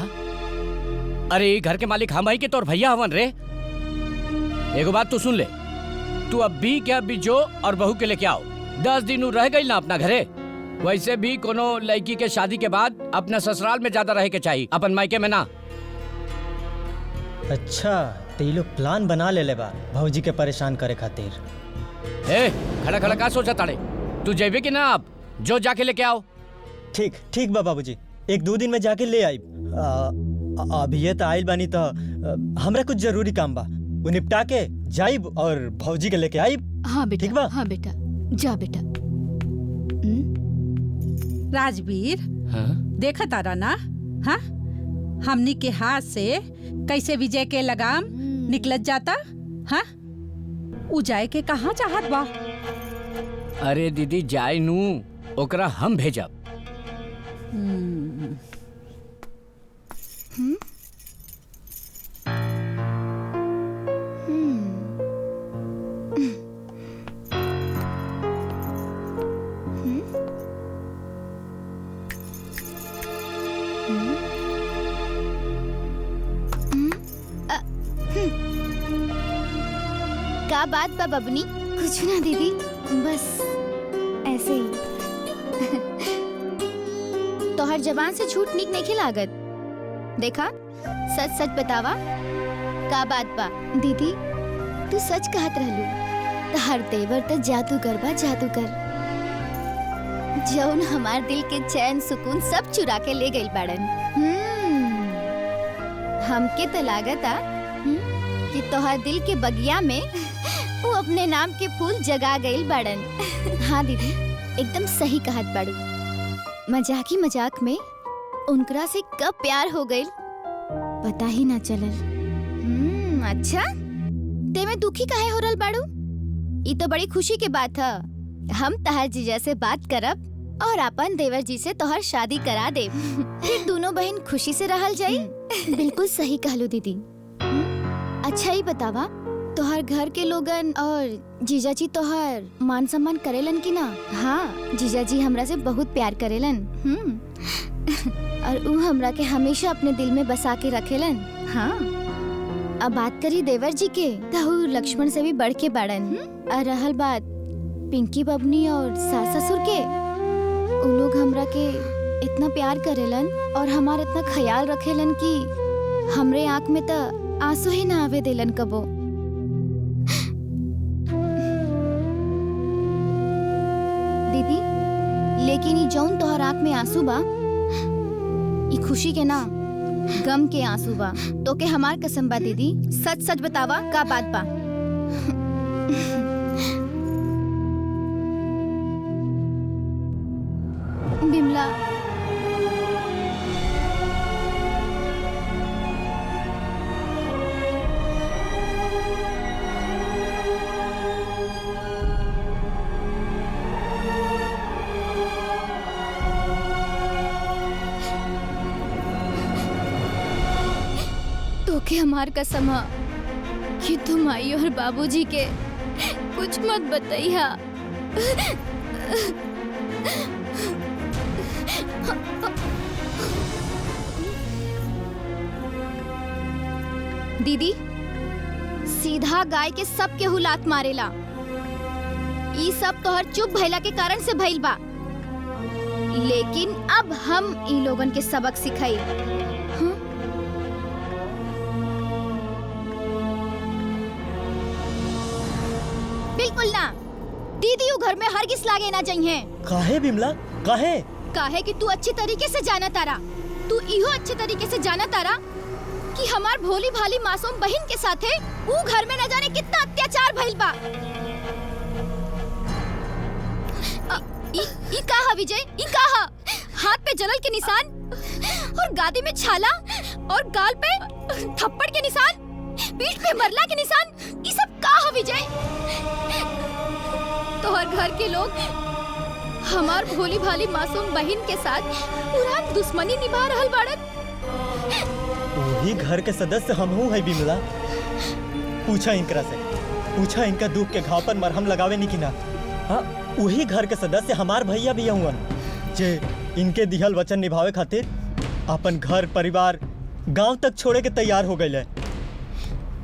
अरे घर के मालिक हम ही के तोर भैया हवन रे। एगो बात तू सुन ले, तू अब भी क्या अभी जो और बहू के लेके आओ। 10 दिन रह गई ना अपना घरे। वैसे भी कोनो लड़की के शादी के बाद अपना ससुराल में ज्यादा रहे के चाहिए, अपन मायके में ना। अच्छा, तो ये लोग प्लान बना ले बा भौजी के परेशान करे खातिर। ए, खड़ा खड़ा का सोचा ताड़े? तू जेबे कि ना? आप जो जाके लेके आओ। ठीक बा बाबूजी, 1-2 दिन में जाके ले आई। अभी ये तो आइल बानी तो हमरा कुछ जरूरी काम बा, वो निपटा के जाइब और भौजी के लेके आइब। हाँ बेटा। ठीक बा? हाँ बेटा, जा बेटा। राजवीर, देखा तारा ना? हाँ, हमनी के हाथ से कैसे विजय के लगाम निकलत जाता। हाँ, उ जाए के कहाँ चाहत बा? अरे दीदी, जाए नू, ओकरा हम भेजब। का बात बा बबनी? कुछ ना दीदी, बस ऐसे ही। तो हर जबान से झूठ निक नहीं लागत। देखा, सच सच बतावा, का बात बा? दीदी, तू सच कहत रहलू। तो हर तेवर तो जादूगर बा, जादूगर। जौन हमार दिल के चैन सुकून सब चुरा के ले गई बाड़न। हमके तो लागता कि तोहर दिल के बगिया में वो अपने नाम के फूल जगा गई बाड़न। हाँ दीदी, एकदम सही कहत बाड़ू। मजाक ही मजाक में उनकरा से कब प्यार हो गई पता ही ना चलल। अच्छा, ते में दुखी काहे हो रहल बाड़ू? ये तो बड़ी खुशी के बात है। हम तहर जीजा से बात करब और अपन देवर जी से तोहर शादी करा दे। फिर दोनों बहन खुशी से रहल जाई। बिल्कुल सही कहलू दीदी। अच्छा ही बतावा, तोहर घर के लोगन और जीजा जी तोहर मान सम्मान करेलन की ना? हाँ, जीजा जी हमरा से बहुत प्यार करेलन। और उ हमरा के हमेशा अपने दिल में बसा के रखेलन। हाँ, अब बात करी देवर जी के, तो लक्ष्मण से भी बढ़ के बाड़न। और रहल बात पिंकी बबनी और सास ससुर के, उन लोग हमरा के इतना प्यार करेलन और हमार इतना ख्याल रखेलन कि हमरे आँख में तो आंसू ही ना आवे देलन कबो। दीदी, लेकिन ई जौन तोहर आँख में आंसू बा, ई खुशी के ना गम के आंसू बा। तो के हमार कसम बा दीदी, सच सच बतावा का बात बा। बिमला, तो के हमार कसम है कि तुम आई और बाबूजी के कुछ मत बताइया। दीदी, सीधा गाय के सब के हुलात मारेला। ई सब तोहर चुप भइला के कारण से भइल बा। लेकिन अब हम ई लोगन के सबक सिखाई। बिल्कुल ना, दीदी उ घर में हरगिज लागे ना चाहिए। काहे बिमला, काहे? काहे कि तू अच्छी तरीके से जाना तारा। तू इहो अच्छे तरीके से जाना तारा कि हमार भोली भाली मासूम बहन के साथे ऊ घर में न जाने कितना अत्याचार भइल बा। ई कहा विजय, ई कहा हाथ पे जलल के निशान और गादी में छाला और गाल पे थप्पड़ के निशान, पीठ पे मरला के निशान, ई सब कहा विजय? तो हर घर के लोग हमार भोली भाली मासूम बहन के साथ पूरा दुश्मनी निभा रहल बाड़न। वही घर के सदस्य हमहू है बिमला। पूछा इनकरा से, पूछा इनका दुख के घाव पर मरहम लगावे नहीं कि ना। हाँ, वही घर के सदस्य हमार भैया भी हुआ जे इनके दिहल वचन निभावे खातिर अपन घर परिवार गांव तक छोड़े के तैयार हो गए।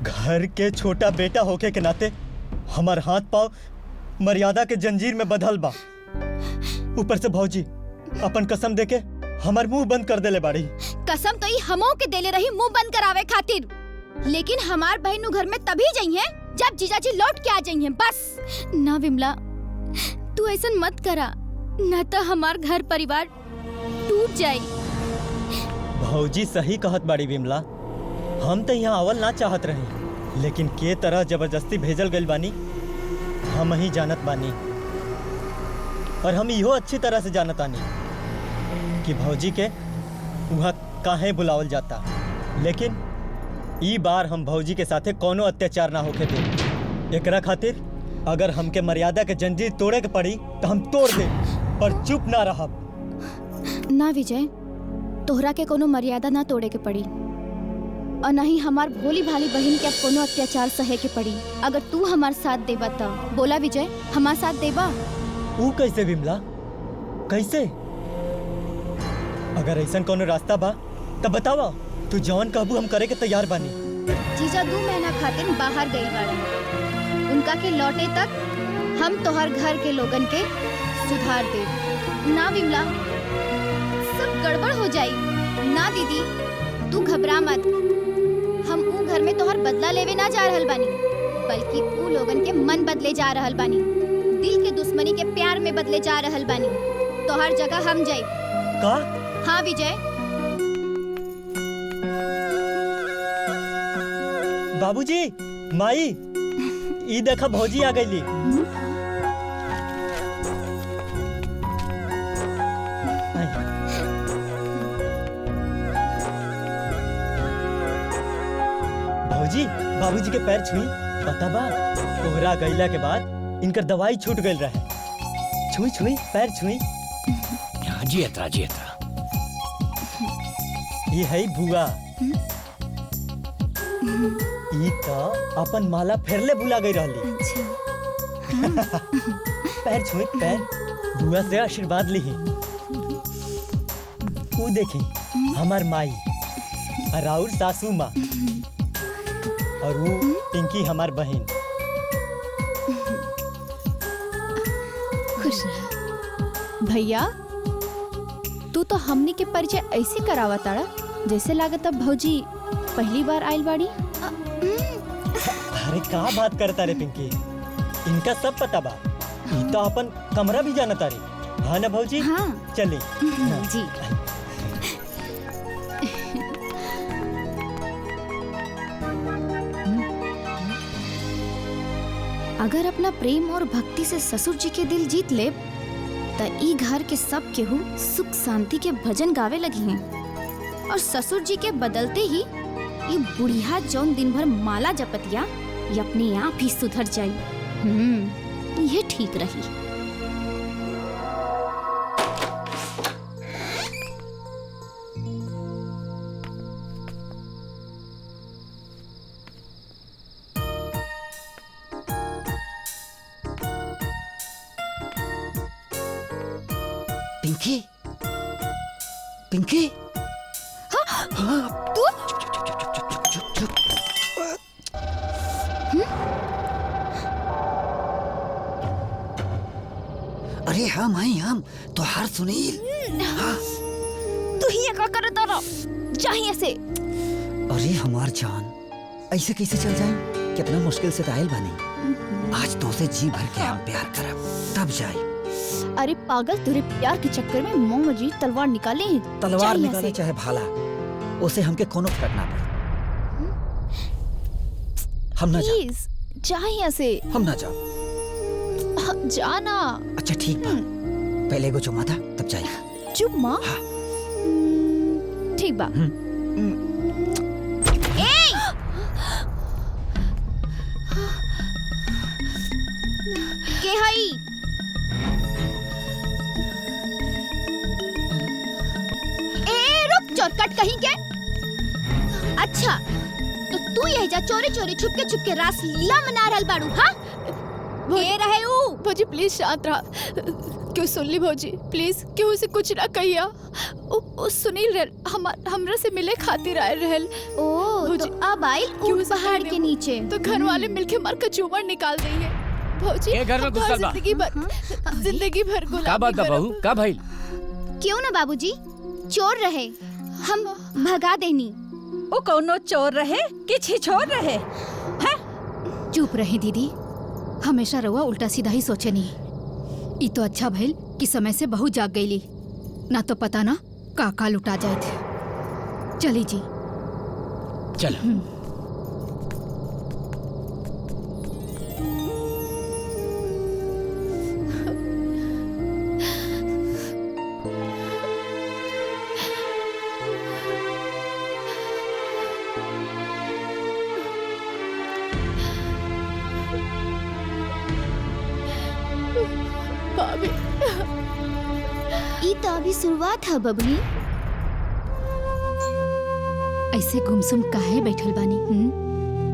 घर के छोटा बेटा होके के नाते हमार हाथ पांव मर्यादा के जंजीर में बंधल बा। ऊपर से भौजी अपन कसम देके हमार मुंह बंद कर देले बाड़ी। कसम तो ही हमों के देले रही मुंह बंद करावे खातिर, लेकिन हमार बहन घर में तभी जाइए जब जीजाजी लौट के आ जाइए। बस ना विमला, तू ऐसा मत करा, न तो हमार घर परिवार टूट जाई। भौजी सही कहत बाड़ी बिमला। हम तो यहाँ आवल ना चाहत रही, लेकिन के तरह जबरदस्ती भेजल गइल बानी हम ही जानत बानी। और हम इहो अच्छी तरह से जानत आनी कि भौजी के वहाँ काहे बुलावल जाता। लेकिन ई बार हम भौजी के साथे कोनो अत्याचार ना होके दे। एकरा खातिर अगर हमके मर्यादा के जंजीर तोड़े के पड़ी तो हम तोड़ दे, पर चुप ना रहब। ना विजय, तोहरा के कोनो मर्यादा ना तोड़े के पड़ी और न ही हमार भोली भाली बहन के अब कोनो अत्याचार सहे के पड़ी। अगर तू हमार साथ देबा तो बोला विजय, हमार साथ देबा? ऊ कैसे बिमला, कैसे? अगर ऐसा कोनो रास्ता बा तब बतावा। तू जौन कहबू हम करे के तैयार बानी। जीजा 2 महीना खातिर बाहर गई बाड़न। उनका के लौटे तक हम तोहर घर के लोगन के सुधार दे। ना विमला, सब गड़बड़ हो जाई। ना दीदी, तू घबरा मत। हम ऊ घर में तोहर बदला लेवे ना जा रहल बानी, बल्कि ऊ लोगन के मन बदले जा रहल बानी। दिल के दुश्मनी के प्यार में बदले जा रहल बानी। तोहर जगह हम जाई। का? हाँ विजय। बाबूजी, माई, ई देखा भौजी आ गईली। भौजी, बाबूजी के पैर छुई। पता बा, तोहरा गईला के बाद इनकर दवाई छूट गई रहे। छुई छुई पैर छुई। यहाँ जियतरा जियतरा। ये है बुआ। ई तो अपन माला फेरले भुला गई रहली। पैर छुई पैर, बुआ से आशीर्वाद ली। वो देखी हमार माई और राउर सासू माँ और वो पिंकी हमार बहन। खुश रह भैया। तू तो हमनी के परिचय ऐसे करावा ताड़ा जैसे लागत अब भौजी पहली बार आइल बाड़ी। अरे का बात करता रे पिंकी, इनका सब पता बा। ई तो अपन कमरा भी जानता रे। हाँ ना भौजी? हाँ। चली जी। अगर अपना प्रेम और भक्ति से ससुर जी के दिल जीत ले तो ई घर के सब केहू सुख शांति के भजन गावे लगी हैं। और ससुर जी के बदलते ही ये बुढ़िया जौन दिन भर माला जपतिया ये अपने आप ही सुधर जाई। ये ठीक रही। पिंकी, पिंकी, तू? अरे हम आई हम तो हार सुनील। तू ही क्या करत तारा? चाहिए से। अरे हमार जान, ऐसे कैसे चल जाए? कितना मुश्किल से आयल बनी। आज तो से जी भर के हम प्यार करब तब जाए। अरे पागल, तेरे प्यार के चक्कर में मोम जी तलवार निकाले हैं। तलवार निकाले चाहे भाला, उसे हमके कोनो फर्क ना पड़े। हम ना जा। प्लीज चाहिए से। हम ना जा। जाना। अच्छा ठीक बा, पहले एगो चुम्मा था तब जाए। चुम्मा? ठीक बा। के हई? चोरकट कहीं के। अच्छा तो तू यही जा चोरी चोरी छुपके छुपके रास लीला मना रहल बाड़ू। हाँ के रहे ऊ? भौजी प्लीज शांत रहा। क्यों सुन ली भौजी, प्लीज क्यों से कुछ ना कहिया। ओ सुनील हमरा से मिले खातिर आए रहल। ओ तो अब आइल ऊपर पहाड़ के नीचे तो घर वाले मिलके मार कचूमर निकाल रही है। भौजी ये घर में घुसल बा। जिंदगी भर गुलामी का बात बा बहू? का भाई? क्यों ना बाबूजी, चोर रहे हम भगा देनी। ओ कौनो चोर रहे कि छिछोर रहे? हैं? चुप रहे दीदी, हमेशा रहुआ उल्टा सीधा ही सोचे नहीं। ई तो अच्छा भइल कि समय से बहुत जाग गईली, ना तो पता ना काका लुटा जाए थे। चली जी चलो। ई तो अभी शुरुआत है बबनी। ऐसे गुमसुम काहे बैठल बानी?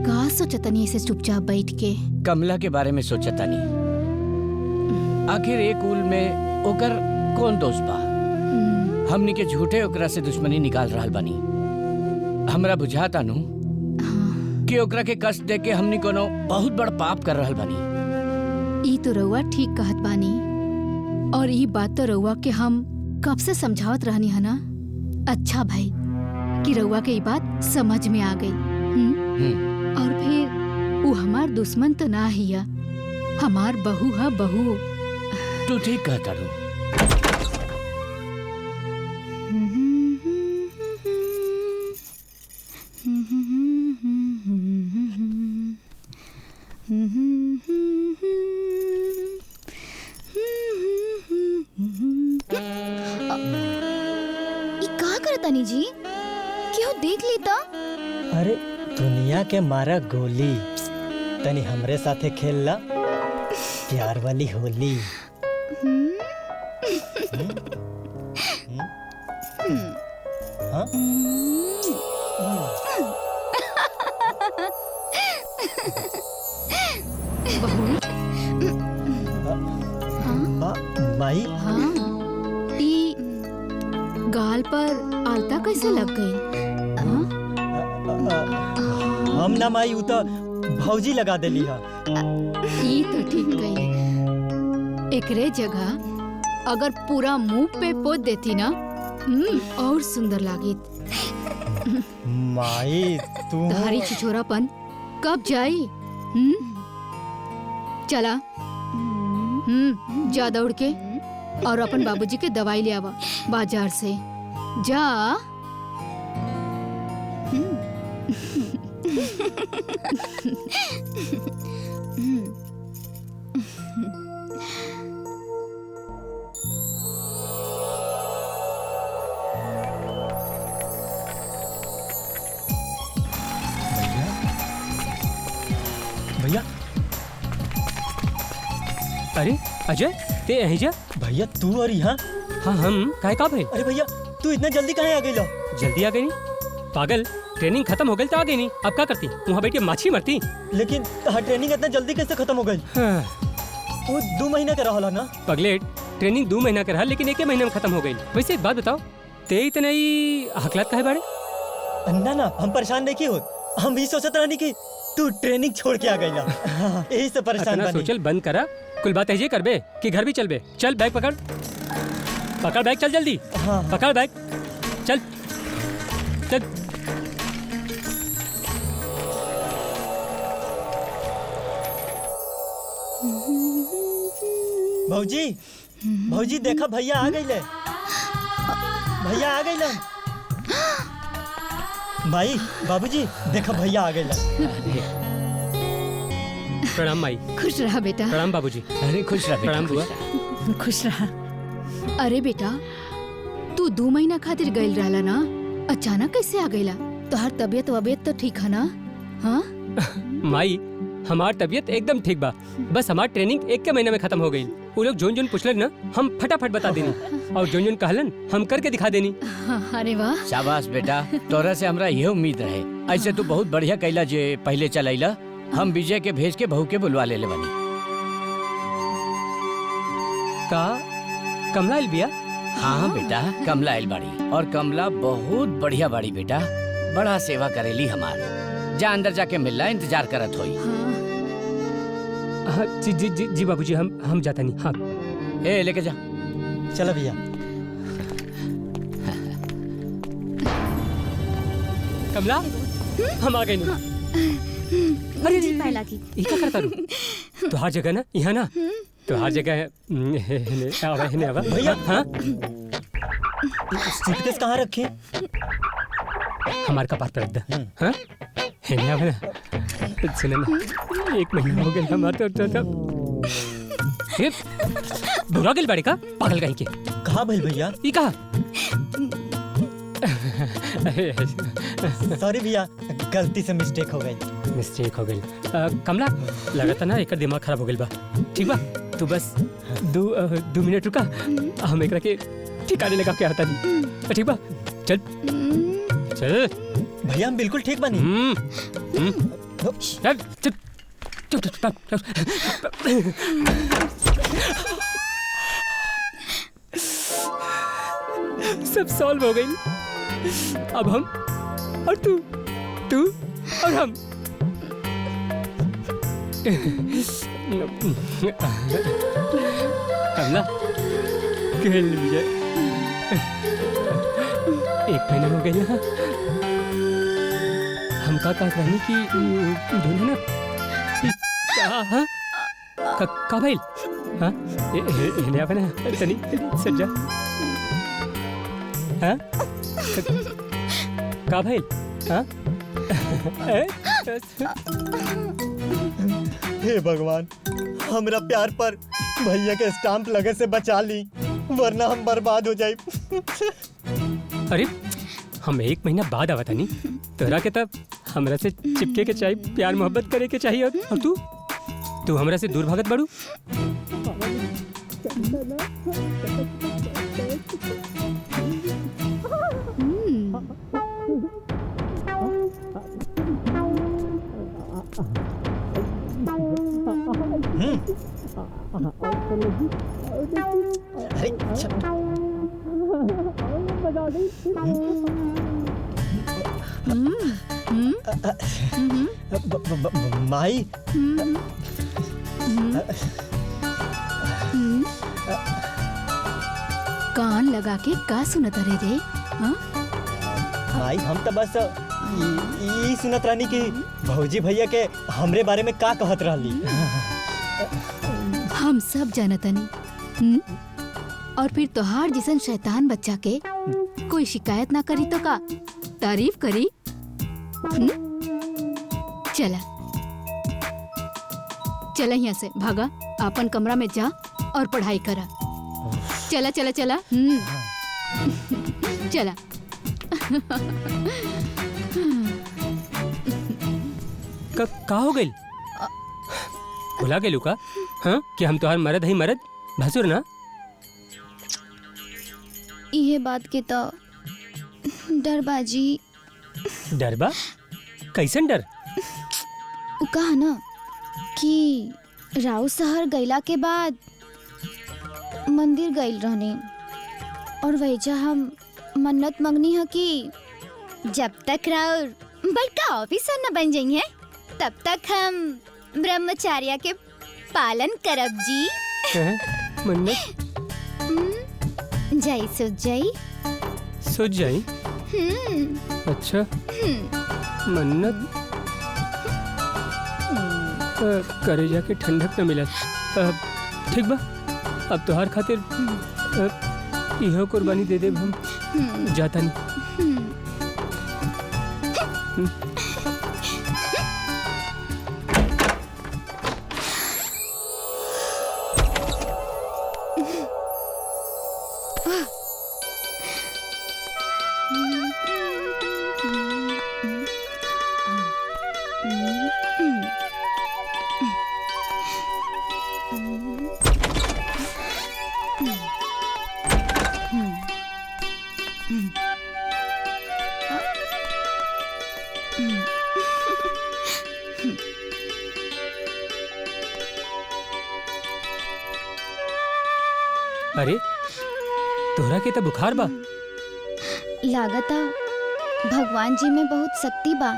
का सोचतनी ऐसे चुपचाप बैठ के? कमला के बारे में सोचतानी। आखिर एक उल में ओकर कौन दोस्त बा? हमनी के झूठे ओकरा से दुश्मनी निकाल रहल बानी। हमरा बुझाता नु कि ओकरा के कष्ट दे के हमनी कोनो बहुत बड़ पाप कर रहल बानी। ई तो रउआ ठीक कहत बानी, और ई बात तो रउआ के हम कब से समझावत रहनी है ना। अच्छा भाई कि रउआ के ई बात समझ में आ गई। और फिर वो हमार दुश्मन तो ना हिया, हमार बहू है बहू। तू ठीक कहता रू। तनी जी क्यों देख लेता? अरे दुनिया के मारा गोली, तनी हमरे साथे खेल ला प्यार वाली होली। माई हाँ ई गाल पर आलता कैसे लग गई? हम ना माई उ तो भौजी लगा देली है। ई तो ठीक गई। एकरे जगह अगर पूरा मुंह पे पोत देती ना और सुंदर लागित। माई तू धारी छिछोरापन कब जाई? चला जा दौड़ के और अपन बाबूजी के दवाई ले आवा बाजार से। जा। भैया अरे अजय ते यहीं जा। भैया तू और यहाँ? हाँ हम काहे का भाई? अरे भैया तू इतना जल्दी कहाँ आ गई? जल्दी आ गई नहीं पागल, ट्रेनिंग खत्म हो गई तो आ गई नहीं। अब क्या करती? वहाँ बैठ के माछी मरती। लेकिन ट्रेनिंग इतना जल्दी कैसे खत्म हो गई? वो 2 महीना का रहा ना? पगलेट ट्रेनिंग 2 महीना का रहा लेकिन 1 महीने में खत्म हो गई। वैसे एक बात बताओ, ते इतना ही हकलात काहे बाड़े? ना ना हम परेशान नहीं की हो, हम भी सोचत रहनी कि तू ट्रेनिंग छोड़ के आ गई ना, यही से परेशान बनी। सोचल बंद करा, कुल बात है ये करबे कि घर भी चलबे। चल बैग पकड़, पकड़ बैग, चल जल्दी। हाँ। पकड़ बैग, चल चल। भौजी भौजी देखा भैया आ गई ले। भैया आ गई ले। भाई बाबूजी देखा भैया आ गई ले। प्रणाम माई। खुश रहा बेटा। प्रणाम बाबूजी। अरे खुश रहा। प्रणाम बुआ। खुश रहा। अरे बेटा तू 2 महीना खातिर गइल रहला ना, अचानक कैसे आ गईला? तोहार तबीयत वबीयत तो ठीक है ना? हाँ माई हमार तबीयत एकदम ठीक बा, बस हमार ट्रेनिंग 1 महीने में खत्म हो गई। वो लोग जोन जोन पूछलन ना हम फटाफट बता देनी और जोन जोन कहलन हम करके दिखा देनी। अरे वाह शाबाश बेटा, तोरा से हमरा यह उम्मीद रहे। ऐसे तू बहुत बढ़िया कैला जे पहले चलैला। हम विजय के भेज के बहू के बुलवा ले बनी। का कमला आइल बिया? हाँ बेटा कमला आइल बाड़ी और कमला बहुत बढ़िया बाड़ी बेटा, बड़ा सेवा करेली हमार। जा अंदर जाके मिलला, इंतजार करत होई। हाँ जी जी जी, जी बाबूजी हम जाता नहीं। हाँ ए लेके जा। चलो भैया। कमला हम आ गए नहीं। अरे जी पहला की ये क्या करता रू? तो हर जगह ना यहाँ ना तो हर जगह भैया। हाँ सूटकेस कहाँ रखे? हमारे कपार पर रख दे। हाँ सुना ना 1 महीना हो गया हमारे तो बुरा गिल बाड़ी का पागल कहीं के। कहाँ भाई भैया? ये कहा? सॉरी भैया गलती से मिस्टेक हो गई। मिस्टेक हो गई। कमला लगा था ना एक दिमाग खराब हो गई बा। ठीक बा तू बस 2 मिनट रुका, हम एक के ठिकाने लगा के आता नहीं। ठीक बा चल चल। भैया हम बिल्कुल ठीक बनी। चल चल सब सॉल्व हो गई। अब हम और तू और हम। कमला खेल विजय 1 महीना हो गया ना। हम का कहनी कि दोनों ना का भाई। हाँ इन्हें अपना तनी सज्जा। हाँ का भाई? हाँ हे भगवान हमरा प्यार पर भैया के स्टाम्प लगे से बचा ली, वरना हम बर्बाद हो जाए। अरे हम 1 महीना बाद आवा था नहीं तोरा के तब हमरा से चिपके के चाहिए, प्यार मोहब्बत करे के चाहिए। और तू हमरा से दूर भागत बाड़ू। बजा दी। माई कान लगा के का सुनत रहे रे? हाँ? माई हम तो बस ई सुनत रहनी कि भौजी भैया के हमरे बारे में का कहत रहली। हम सब जानतनी। और फिर तोहार जैसन शैतान बच्चा के कोई शिकायत ना करी तो का तारीफ करी? चला चला यहाँ से भागा, अपन कमरा में जा और पढ़ाई करा। चला चला चला। चला। का हो गई? भुला गेलू का? हाँ कि हम तोहार मरद ही मरद भसुर ना? ये बात के तो डरबाजी। डरबा? कैसन डर? उ कहा ना कि राव शहर गईला के बाद मंदिर गईल रहने और वैजा हम मन्नत मंगनी है कि जब तक राव बड़का ऑफिसर न बन जाइए तब तक हम ब्रह्मचार्य के पालन करब जी। मन्नत? जाई सुझ जाई। सुझ जाई? अच्छा मन्नत करे जाके ठंडक न मिला। ठीक बा, अब तोहार खातिर इहो कुर्बानी दे देब हम। जाता नहीं। अरे तोहरा के तो बुखार बा। लागता भगवान जी में बहुत शक्ति बा।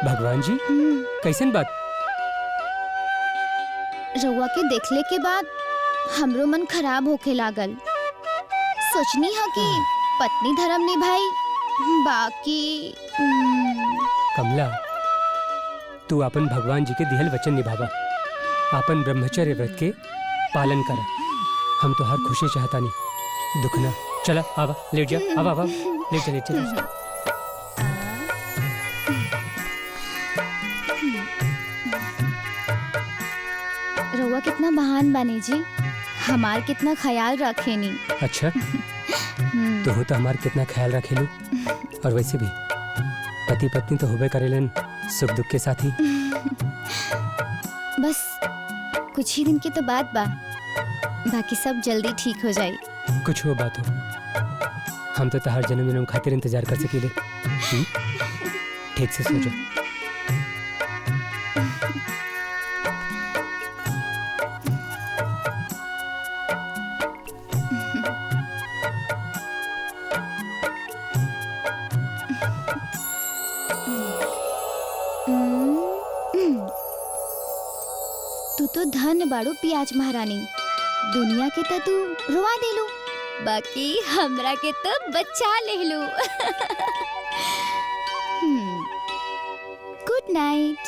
भगवान जी? कैसन बात? रउआ के देखले के बाद हमरो मन खराब होके लागल। सोचनी है कि पत्नी धर्म निभाई, बाकी कमला तू अपन भगवान जी के दिहल वचन निभावा, अपन ब्रह्मचर्य व्रत के पालन कर। हम तो हर खुशी चाहता नहीं, दुख ना। चला आवा लेट जा। आवा आवा लेट जा लेट जा। रउआ कितना महान बने जी, हमार कितना ख्याल रखे नी। अच्छा तो तो हमार कितना ख्याल रखेलू। और वैसे भी पति पत्नी तो होबे करेलन सुख दुख के साथी। बस कुछ ही दिन की तो बात बा, बाकी सब जल्दी ठीक हो जाए। कुछ हो बात हो, हम तो हर जन्म जन्म खातिर इंतजार कर सकीले। ठीक से सो जा। तू तो धन बाड़ू पियाज महारानी, दुनिया के तो तू रुआ देलू, बाकी हमरा के तो बचा लेलू। Good night.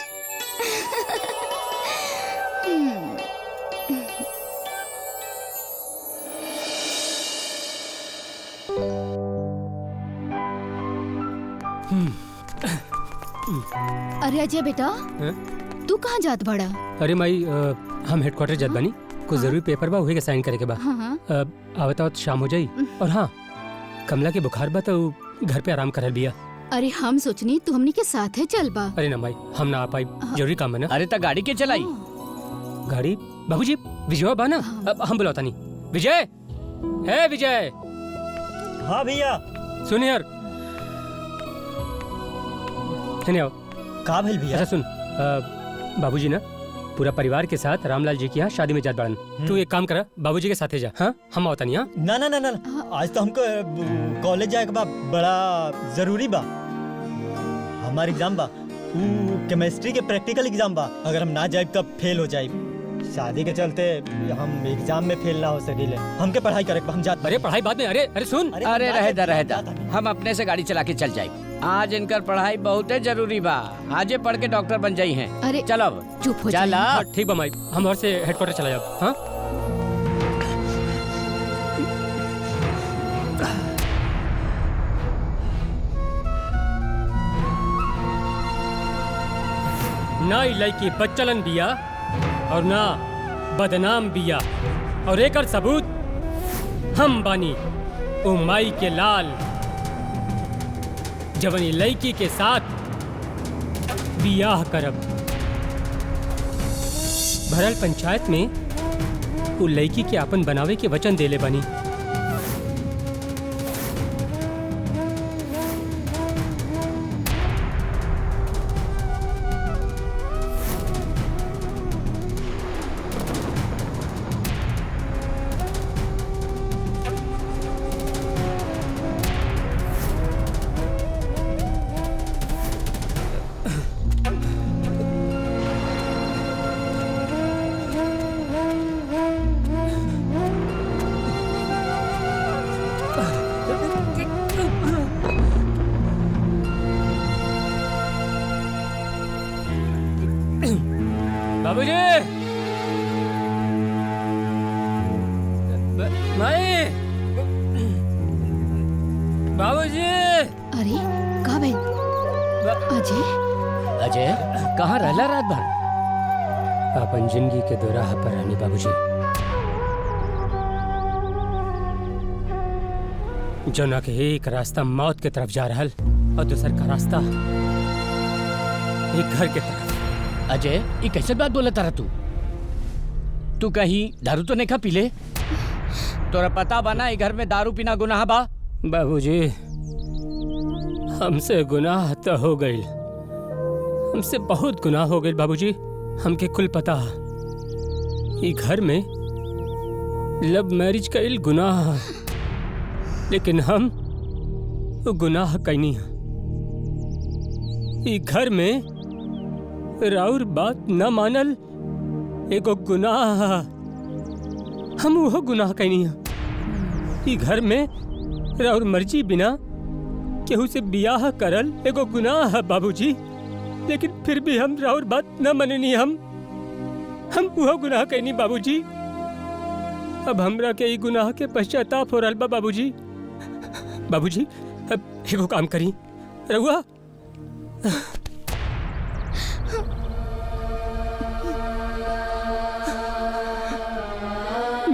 अरे अजय बेटा, तू कहाँ जात बड़ा? अरे माई हम हेडक्वार्टर जात बानी, कुछ जरूरी पेपर बा उहे के साइन करे के बा। आवता शाम हो जाई। और हाँ, कमला के बुखार बा तो घर पे आराम करल बिया। अरे हम सोचनी तू हमनी के साथ है चल बा। अरे ना माई, हम ना आ पाई, जरूरी काम है ना। अरे ता गाड़ी के चलाई? गाड़ी बाबूजी विजय बा ना, हम बुलाता नहीं। विजय, है विजय। हाँ भैया। सुन यार, आओ। का भेल भैया? अच्छा सुन, बाबूजी ना पूरा परिवार के साथ रामलाल जी की यहाँ शादी में जात बड़न। तू एक काम कर, बाबूजी के साथे जा। हाँ, हम आवतनी। यहाँ ना ना ना ना, आज तो हमको कॉलेज जाए के बा, बड़ा जरूरी बा। हमार एग्जाम बा, केमिस्ट्री के प्रैक्टिकल एग्जाम बा। अगर हम ना जाए तब फेल हो जाए। शादी के चलते हम एग्जाम में फेल ना हो सकेले। हमके पढ़ाई करे, हम जात। अरे पढ़ाई बाद में। अरे सुन, अरे रहेदा हम अपने से गाड़ी चला के चल जाए। आज इनकर पढ़ाई बहुत जरूरी बा। आजे पढ़ के डॉक्टर बन जाई हैं। अरे चलो चुप हो चला। ठीक बा माई, हम और से हेडक्वार्टर चला जाओ। हाँ ना इलाकी बच्चलन बिया और ना बदनाम बिया, और एकर सबूत हम बानी। ओ माई के लाल जवनी लड़की के साथ बियाह करब। भरल पंचायत में उ लड़की के अपन बनावे के वचन देले बनी। बाबूजी, माई, बाबूजी। अरे का भाई अजय? अजय कहाँ रहला रात भर? अपन जिंदगी के दोराह पर रहनी बाबूजी। जना के एक रास्ता मौत के तरफ जा रहल और दूसर का रास्ता एक घर के तरफ। अजय ये कैसे बात बोला तारा तू कहीं दारू तो नहीं खा पीले? तोरा पता बना ये घर में दारू पीना गुनाह बा? बाबूजी हमसे गुनाह तो हो गई, हमसे बहुत गुनाह हो गई बाबूजी। हमके कुल पता ये घर में लव मैरिज का इल गुनाह, लेकिन हम वो गुनाह कैनी है। ये घर में राउर बात न मानल एगो गुनाह, हम वो गुनाह कैनी है। ये घर में राउर मर्जी बिना केहू से बियाह करल एगो गुनाह है बाबूजी, लेकिन फिर भी हम राउर बात न मननी। हम वो गुनाह कैनी बाबूजी। अब हमरा के ई गुनाह के पश्चाताप हो रहल बा बाबूजी। बाबूजी अब एगो काम करी, रहुआ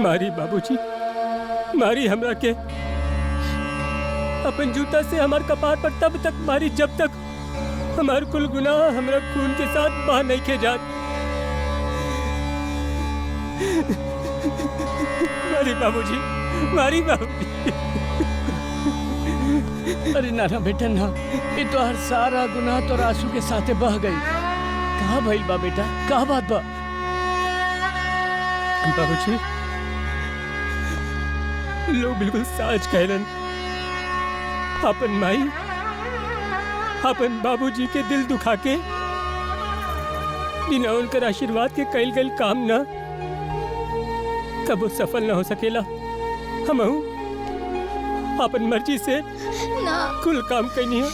मारी बाबूजी, मारी हमरा के। अपन जूता से हमार कपार पर तब तक मारी जब तक हमार कुल गुनाह हमरा खून के साथ बह नहीं के जात। मारी बाबूजी, मारी बाबूजी। अरे ना बेटा ना, ये तो हर सारा गुनाह तो आंसू के साथे बह गई। कहाँ भइल बा बेटा, कहाँ बात बा? बाबूजी लोग बिल्कुल सच कहलन। अपन माई अपन बाबूजी के दिल दुखा के बिना उनकर आशीर्वाद के कैल गल काम ना कबो सफल ना हो सकेला। हम अपन मर्जी से ना कुल काम कैनी है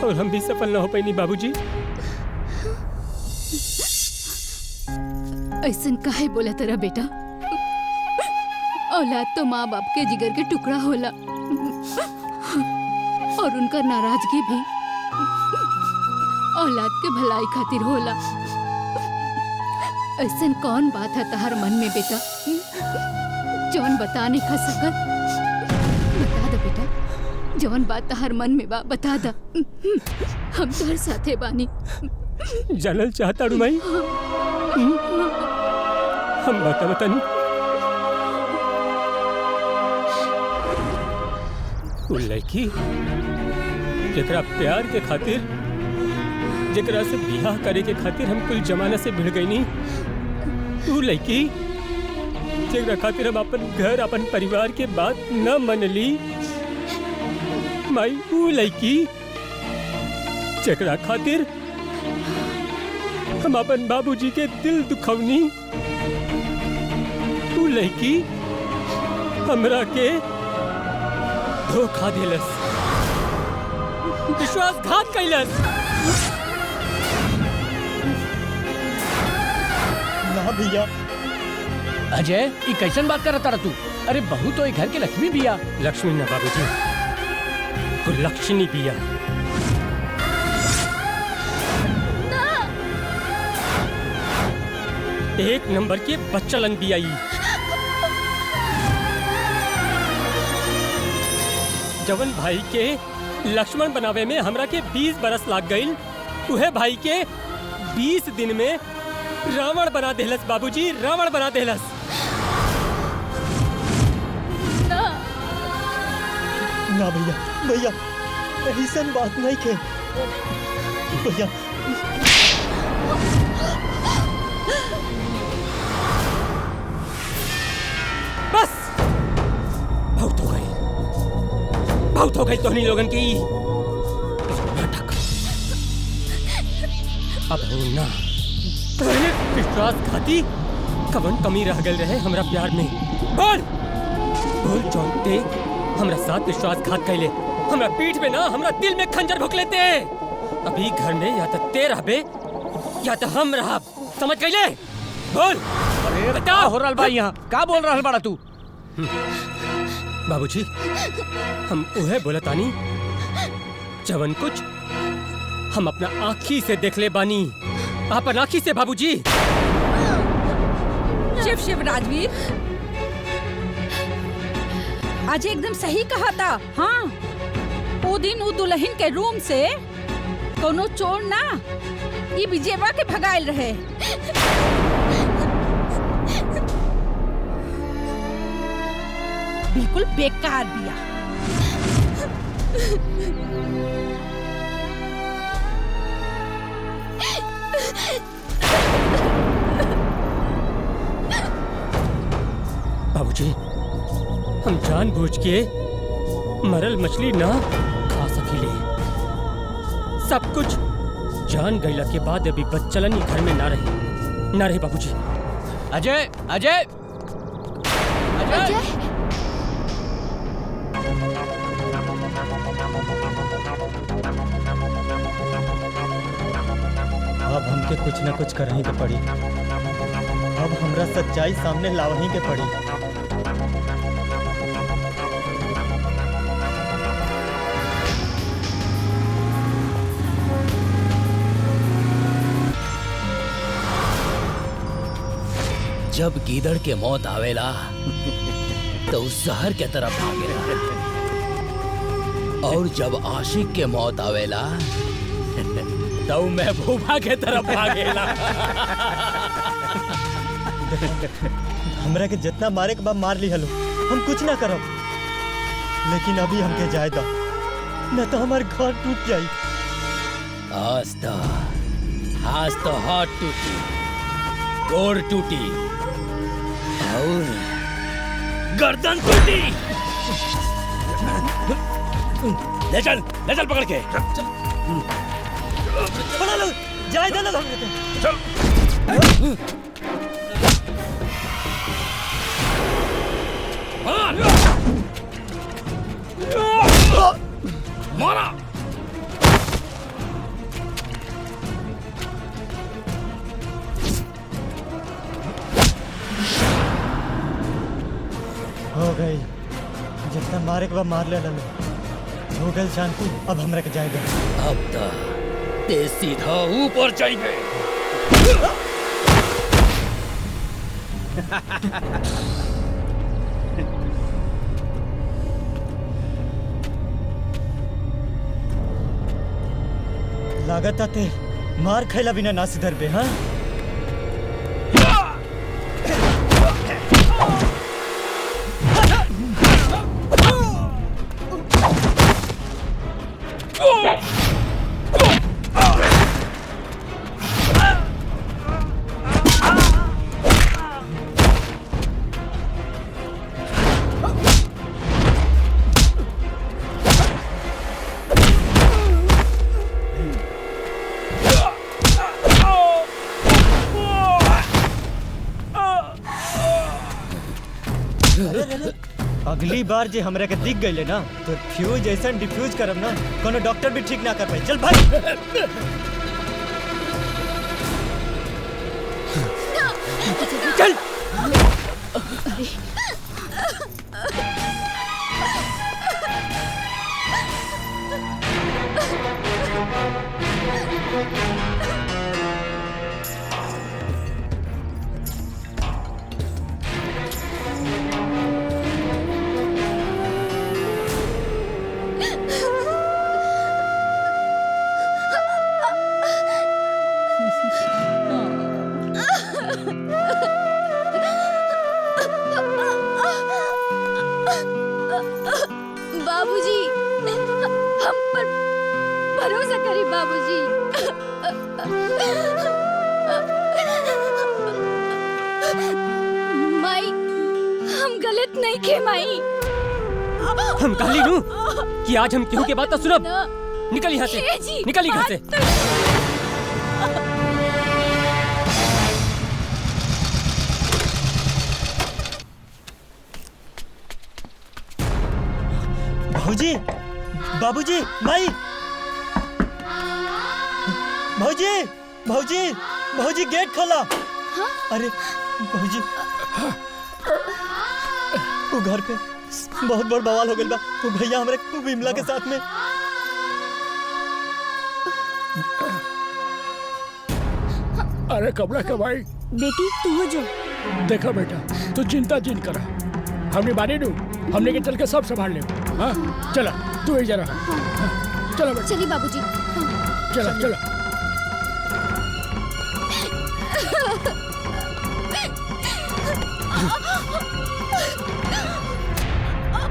और हम भी सफल ना हो पैनी बाबूजी। ऐसन काहे बोला तेरा बेटा? औलाद तो माँ बाप के जिगर के टुकड़ा होला और उनका नाराजगी भी औलाद के भलाई खातिर होला। ऐसन कौन बात है तहार मन में बेटा जौन बता नहीं खा सकत? बता दे बेटा, जौन बात तहार मन में बा बता दा। हम तोहर साथे बानी। जानल चाहता रू माई? हम बतानी वो लड़की जेकरा प्यार के खातिर जेकरा से बियाह करे के खातिर हम कुल जमाना से भिड़ गई नी, तू लड़की जेकरा खातिर हम अपन घर अपन परिवार के बात न मन ली, माई तू लड़की जेकरा खातिर हम अपन बाबूजी के दिल दुखवनी, तू लड़की हमरा के धोखा दिलस, विश्वासघात कैलस। ना भैया। अजय ये कैसन बात करता रहा तू? अरे बहू तो एक घर के लक्ष्मी बिया। लक्ष्मी ना बाबूजी, तो लक्ष्मी बिया। एक नंबर के बच्चलन भी आई। जवन भाई के लक्ष्मण बनावे में हमरा के 20 बरस लाग गई, उहे भाई के 20 दिन में रावण बना देहलस बाबूजी, रावण बना देहलस। ना भैया, भैया ऐसन बात नहीं के भैया। बस बहुत हो गई, बहुत हो गई तोहनी लोगन की नाटक। अब हो ना पहले विश्वासघाती कवन कमी रह गई रहे हमरा प्यार में। बोल बोल चौंकते हमरा साथ विश्वासघात कैले, हमरा पीठ में ना हमरा दिल में खंजर भोंक लेते। अभी घर में या तो ते रहबे या तो हम रहब, समझ गईले? बोल। अरे बता हो रहल बा यहाँ, का बोल रहल बाड़ा तू? बाबूजी हम उहे बोलतानी जवन कुछ हम अपना आँखी से देख ले बानी, अपन आँखी से बाबूजी। शिव शिव राजवीर, आज एकदम सही कहा था। हाँ, वो दिन वो दुल्हन के रूम से कोनो चोर ना ये विजयवा के भगायल रहे। बिल्कुल बेकार बिया। बाबूजी हम जानबूझ के मरल मछली ना खा सकीले। सब कुछ जान गईला के बाद अभी बच्चलन ही घर में ना रहे बाबूजी। अजय अजय अजय अब हमके कुछ न कुछ करही के पड़ी। अब हमरा सच्चाई सामने लावही के पड़ी। जब गीदड़ के मौत आवेला तो उस शहर के तरफ भागेला, और जब आशिक के मौत आवेला तो महबूबा के तरफ भागेला। हमरा के जितना मारे के बाद मार ली हलो, हम कुछ ना करब, लेकिन अभी हमके जाए दो, न तो हमार घर टूट जाई। आज तो हाथ टूटी, गोड़ टूटी और गर्दन टूटी। ले चल पकड़ के। छोड़ा लो, जाए दो ना हमके। मारा। हो गई, जितना मारे के बाद मार ले लो। हो गई शांति, अब हमरा के जाए दो। अब तो ते सीधा ऊपर जाइबे। लागत आते मार खैला बिना ना सिधर बे। हाँ आखिरी बार जे हमरा के दिख गइले ना तो फ्यूज जैसा डिफ्यूज करब ना कोनो डॉक्टर भी ठीक ना कर पाई। चल भाई। चल। बाबूजी, हम पर भरोसा करी बाबूजी। माई, हम गलत नहीं खे माई। हम कहली नू कि आज हम केहू के बात तो सुनब। निकल यहाँ से, निकल यहाँ से। भौजी, बाबूजी, माई, भौजी, भौजी, भौजी गेट खोला। अरे भौजी, वो घर पे बहुत बड़ बवाल हो गया बा। वो भैया हमारे विमला के साथ में। अरे कमला के भाई, बेटी तू हो जो। देखा बेटा, तू चिंता जिन करा, हमने बानी नू, हमने के चल के सब संभाल ले। हाँ चला, तू ही जरा। चला बेटा, चलिए बाबूजी। चला चला।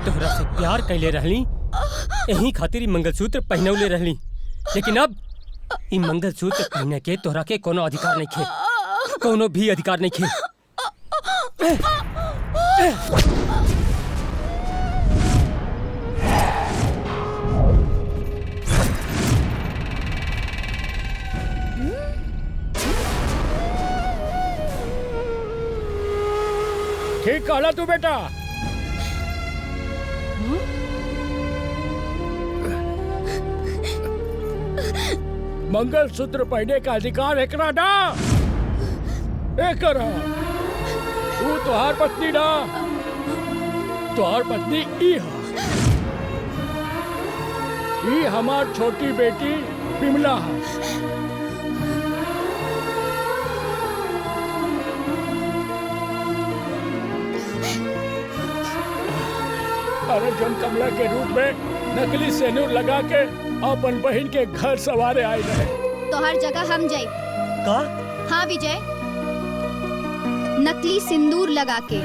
तोहरा से प्यार कैले रहली, यही खातिर ई मंगलसूत्र पहनौले रहली, लेकिन अब ई मंगलसूत्र पहने के तोहरा के कोनो अधिकार नहीं खे, कोनो भी अधिकार नहीं खे। ठीक कहला तू बेटा। मंगलसूत्र पहने का अधिकार एकरा ना, एकरा। तू तोहार पत्नी ना, तोहार पत्नी ई हा। ई हमार छोटी बेटी विमला हा। अरे जन कमला के रूप में नकली सेनूर लगा के अपन बहन के घर सवारे आए रहे। तो हर जगह हम जाए का? हाँ विजय, नकली सिंदूर लगा के।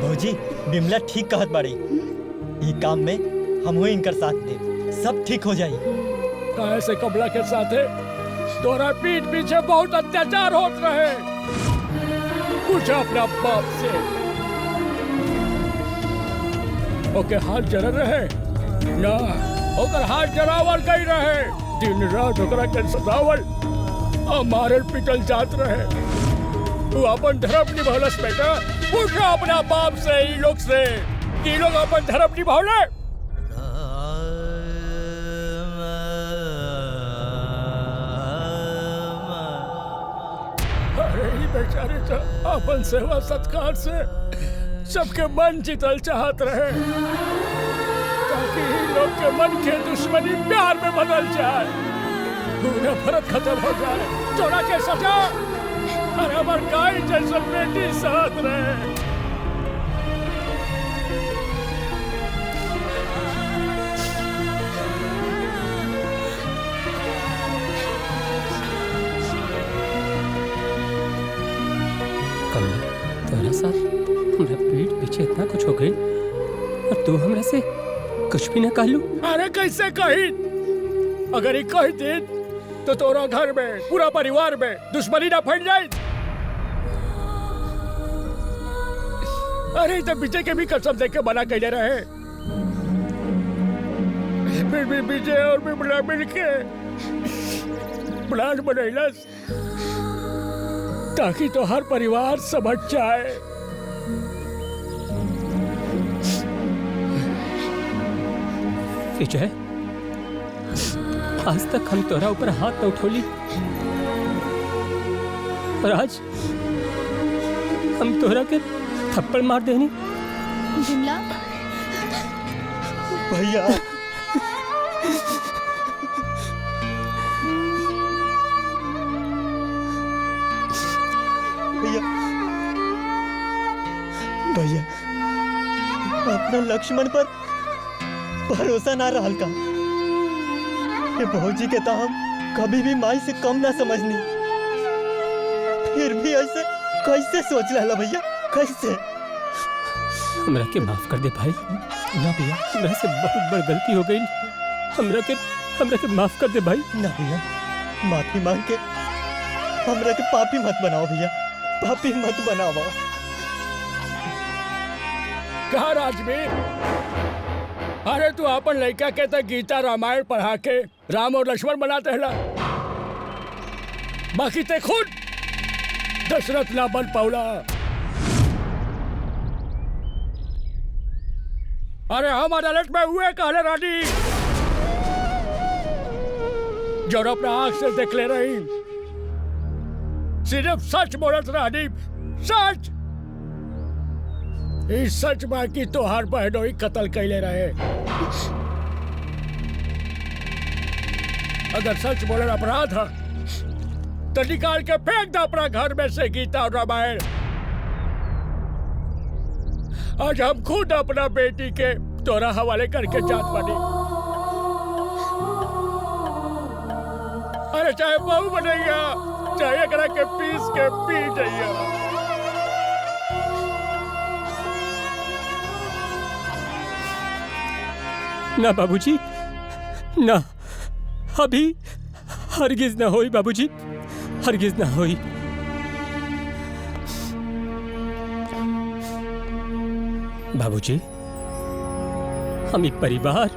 भौजी, विमला ठीक कहत बाड़ी। ये काम में हम ही इनकर साथ दे, सब ठीक हो जाई। काहे से कमला के साथ है, तोरा पीठ पीछे बहुत अत्याचार होत रहे। पूछा अपना बाप से। ओके हाथ जरल रहे ना, ओकर हाथ जरावल गई रहे। दिन रात ओकरा के सतावल और मारल पिटल जात रहे। तू अपन धर्म निभौलस बेटा। पूछा अपना बाप से, ई लोग से, कि लोग अपन धर्म निभौले। बेचारे तो अपन सेवा सत्कार से सबके मन जीतल चाहत रहे, ताकि लोग के मन के दुश्मनी प्यार में बदल जाए, नफरत खत्म हो जाए। चोरा के सजा और हमार गाय जैसा बेटी साथ रहे। तोरा साथ हमरा पीठ पीछे इतना कुछ हो गई और तू हमरा से कुछ भी ना कहलू। अरे कैसे कही? अगर ये कह दे तो तोरा घर में, पूरा परिवार में दुश्मनी ना फैल जाए। अरे तो विजय के भी कसम दे के मना कर रहे, फिर भी विजय और विमला मिल के प्लान बनैलस ताकि तो हर परिवार समझ जाए। विजय, आज तक हम तोरा ऊपर हाथ न उठोली, पर आज हम तोरा के थप्पड़ मार देनी। बिमला, भैया भैया भैया अपना लक्ष्मण पर भरोसा ना रहल का। ये भौजी के तो हम कभी भी माई से कम ना समझनी, फिर भी ऐसे कैसे सोच रहा भैया, कैसे? हमरा के माफ कर दे भाई। ना भैया, हमरा से बहुत बड़ गलती हो गई। हमरा के माफ कर दे भाई। ना भैया, माफी मांग के हमरा के पापी मत बनाओ भैया, पापी मत बनाओ। कहा राजवीर, अरे तू अपन लड़का के तो गीता रामायण पढ़ा के राम और लक्ष्मण बनाते है, बाकी ते खुद दशरथ ना बन पाउला। अरे हम अदालत में हुए कहले रानी, जो अपना आंख से देख ले रही, सिर्फ सच बोलत रानी, सच। इस सच बाकी तो हर बहनों ही कत्ल कैले रहे। अगर सच बोलना अपराध है तो निकाल के फेंक दो अपना घर में से गीता और रामायण। आज हम खुद अपना बेटी के तोरा हवाले करके जात बनी। अरे चाहे बहू बनैया, चाहे एकरा के पीस के पी जाइए। ना बाबूजी, ना, अभी हरगिज ना होई बाबूजी, हरगिज ना होई। बाबूजी, हम ई परिवार,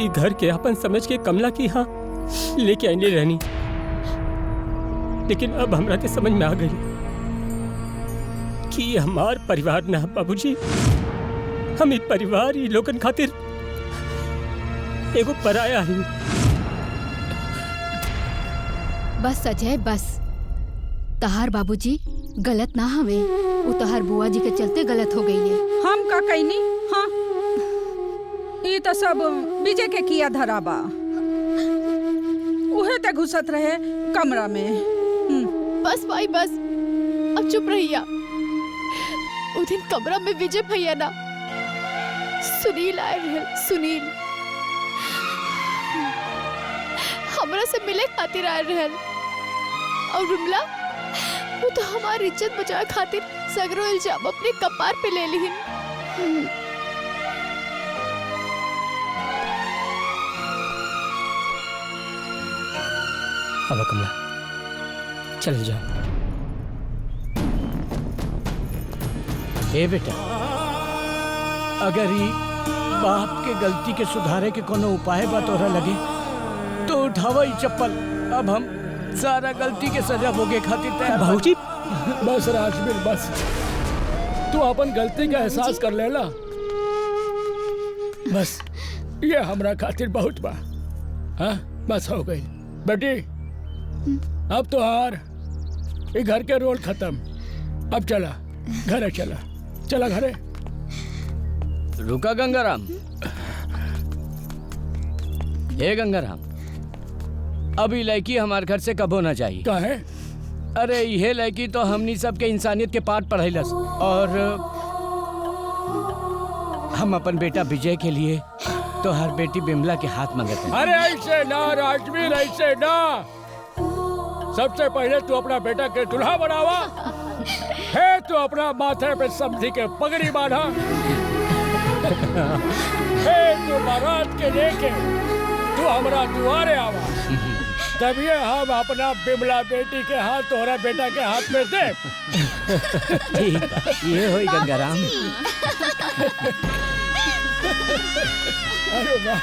ई घर के अपन समझ के कमला की यहाँ लेके आने रहनी, लेकिन अब हमरा के समझ में आ गई कि हमार परिवार ना बाबूजी। हम ई परिवार, ई लोगन खातिर एगो पराया है। बस अजय बस, तहार बाबूजी गलत ना हवे, वो तहार बुआ जी के चलते गलत हो गई है। हम का कहनी? हाँ, ये तो सब विजय के किया धराबा। उहे ते घुसत रहे कमरा में। बस भाई बस, अब चुप रहिया। उस दिन कमरा में विजय भैया ना सुनील आए रहे, सुनील हमरा से मिले खातिर आए रहे, और विमला वो तो हमारी इज्जत बचाए खातिर सगरो इल्जाम अपने कपार पे ले ली। अब कमला चल जाओ। ए बेटा, अगर ही बाप के गलती के सुधारे के कोनो उपाय बा तोरा लगे तो उठावा ही चप्पल। अब हम सारा गलती के सजा भोगे खातिर तैयार। बाबूजी बस राजवीर बस, तू अपन गलती का एहसास कर लेला, बस ये हमरा खातिर बहुत बा। हाँ बस हो गई बेटी, अब तो हार ये घर के रोल खत्म। अब चला घरे, चला चला घरे। रुका गंगाराम। हे गंगाराम, अभी लड़की हमारे घर से कबो ना चाहिए। क्या है? अरे ये लड़की तो हमनी सबके इंसानियत के पाठ पढ़ैलस, और हम अपन बेटा विजय के लिए तो हर बेटी बिमला के हाथ मांगते हैं। अरे ऐसे ना राजवीर, ऐसे ना। सबसे पहले तू अपना बेटा के दूल्हा बनावा, है तू अपना माथे पे समधी के पगड़ी बांधा, है तू बारात के लेके तू हमारा दुआरे आवा, तभी हम अपना बिमला बेटी के हाथ तोहरा बेटा के हाथ में दे। ठीक बा, ये होई गंगाराम। अरे वाह।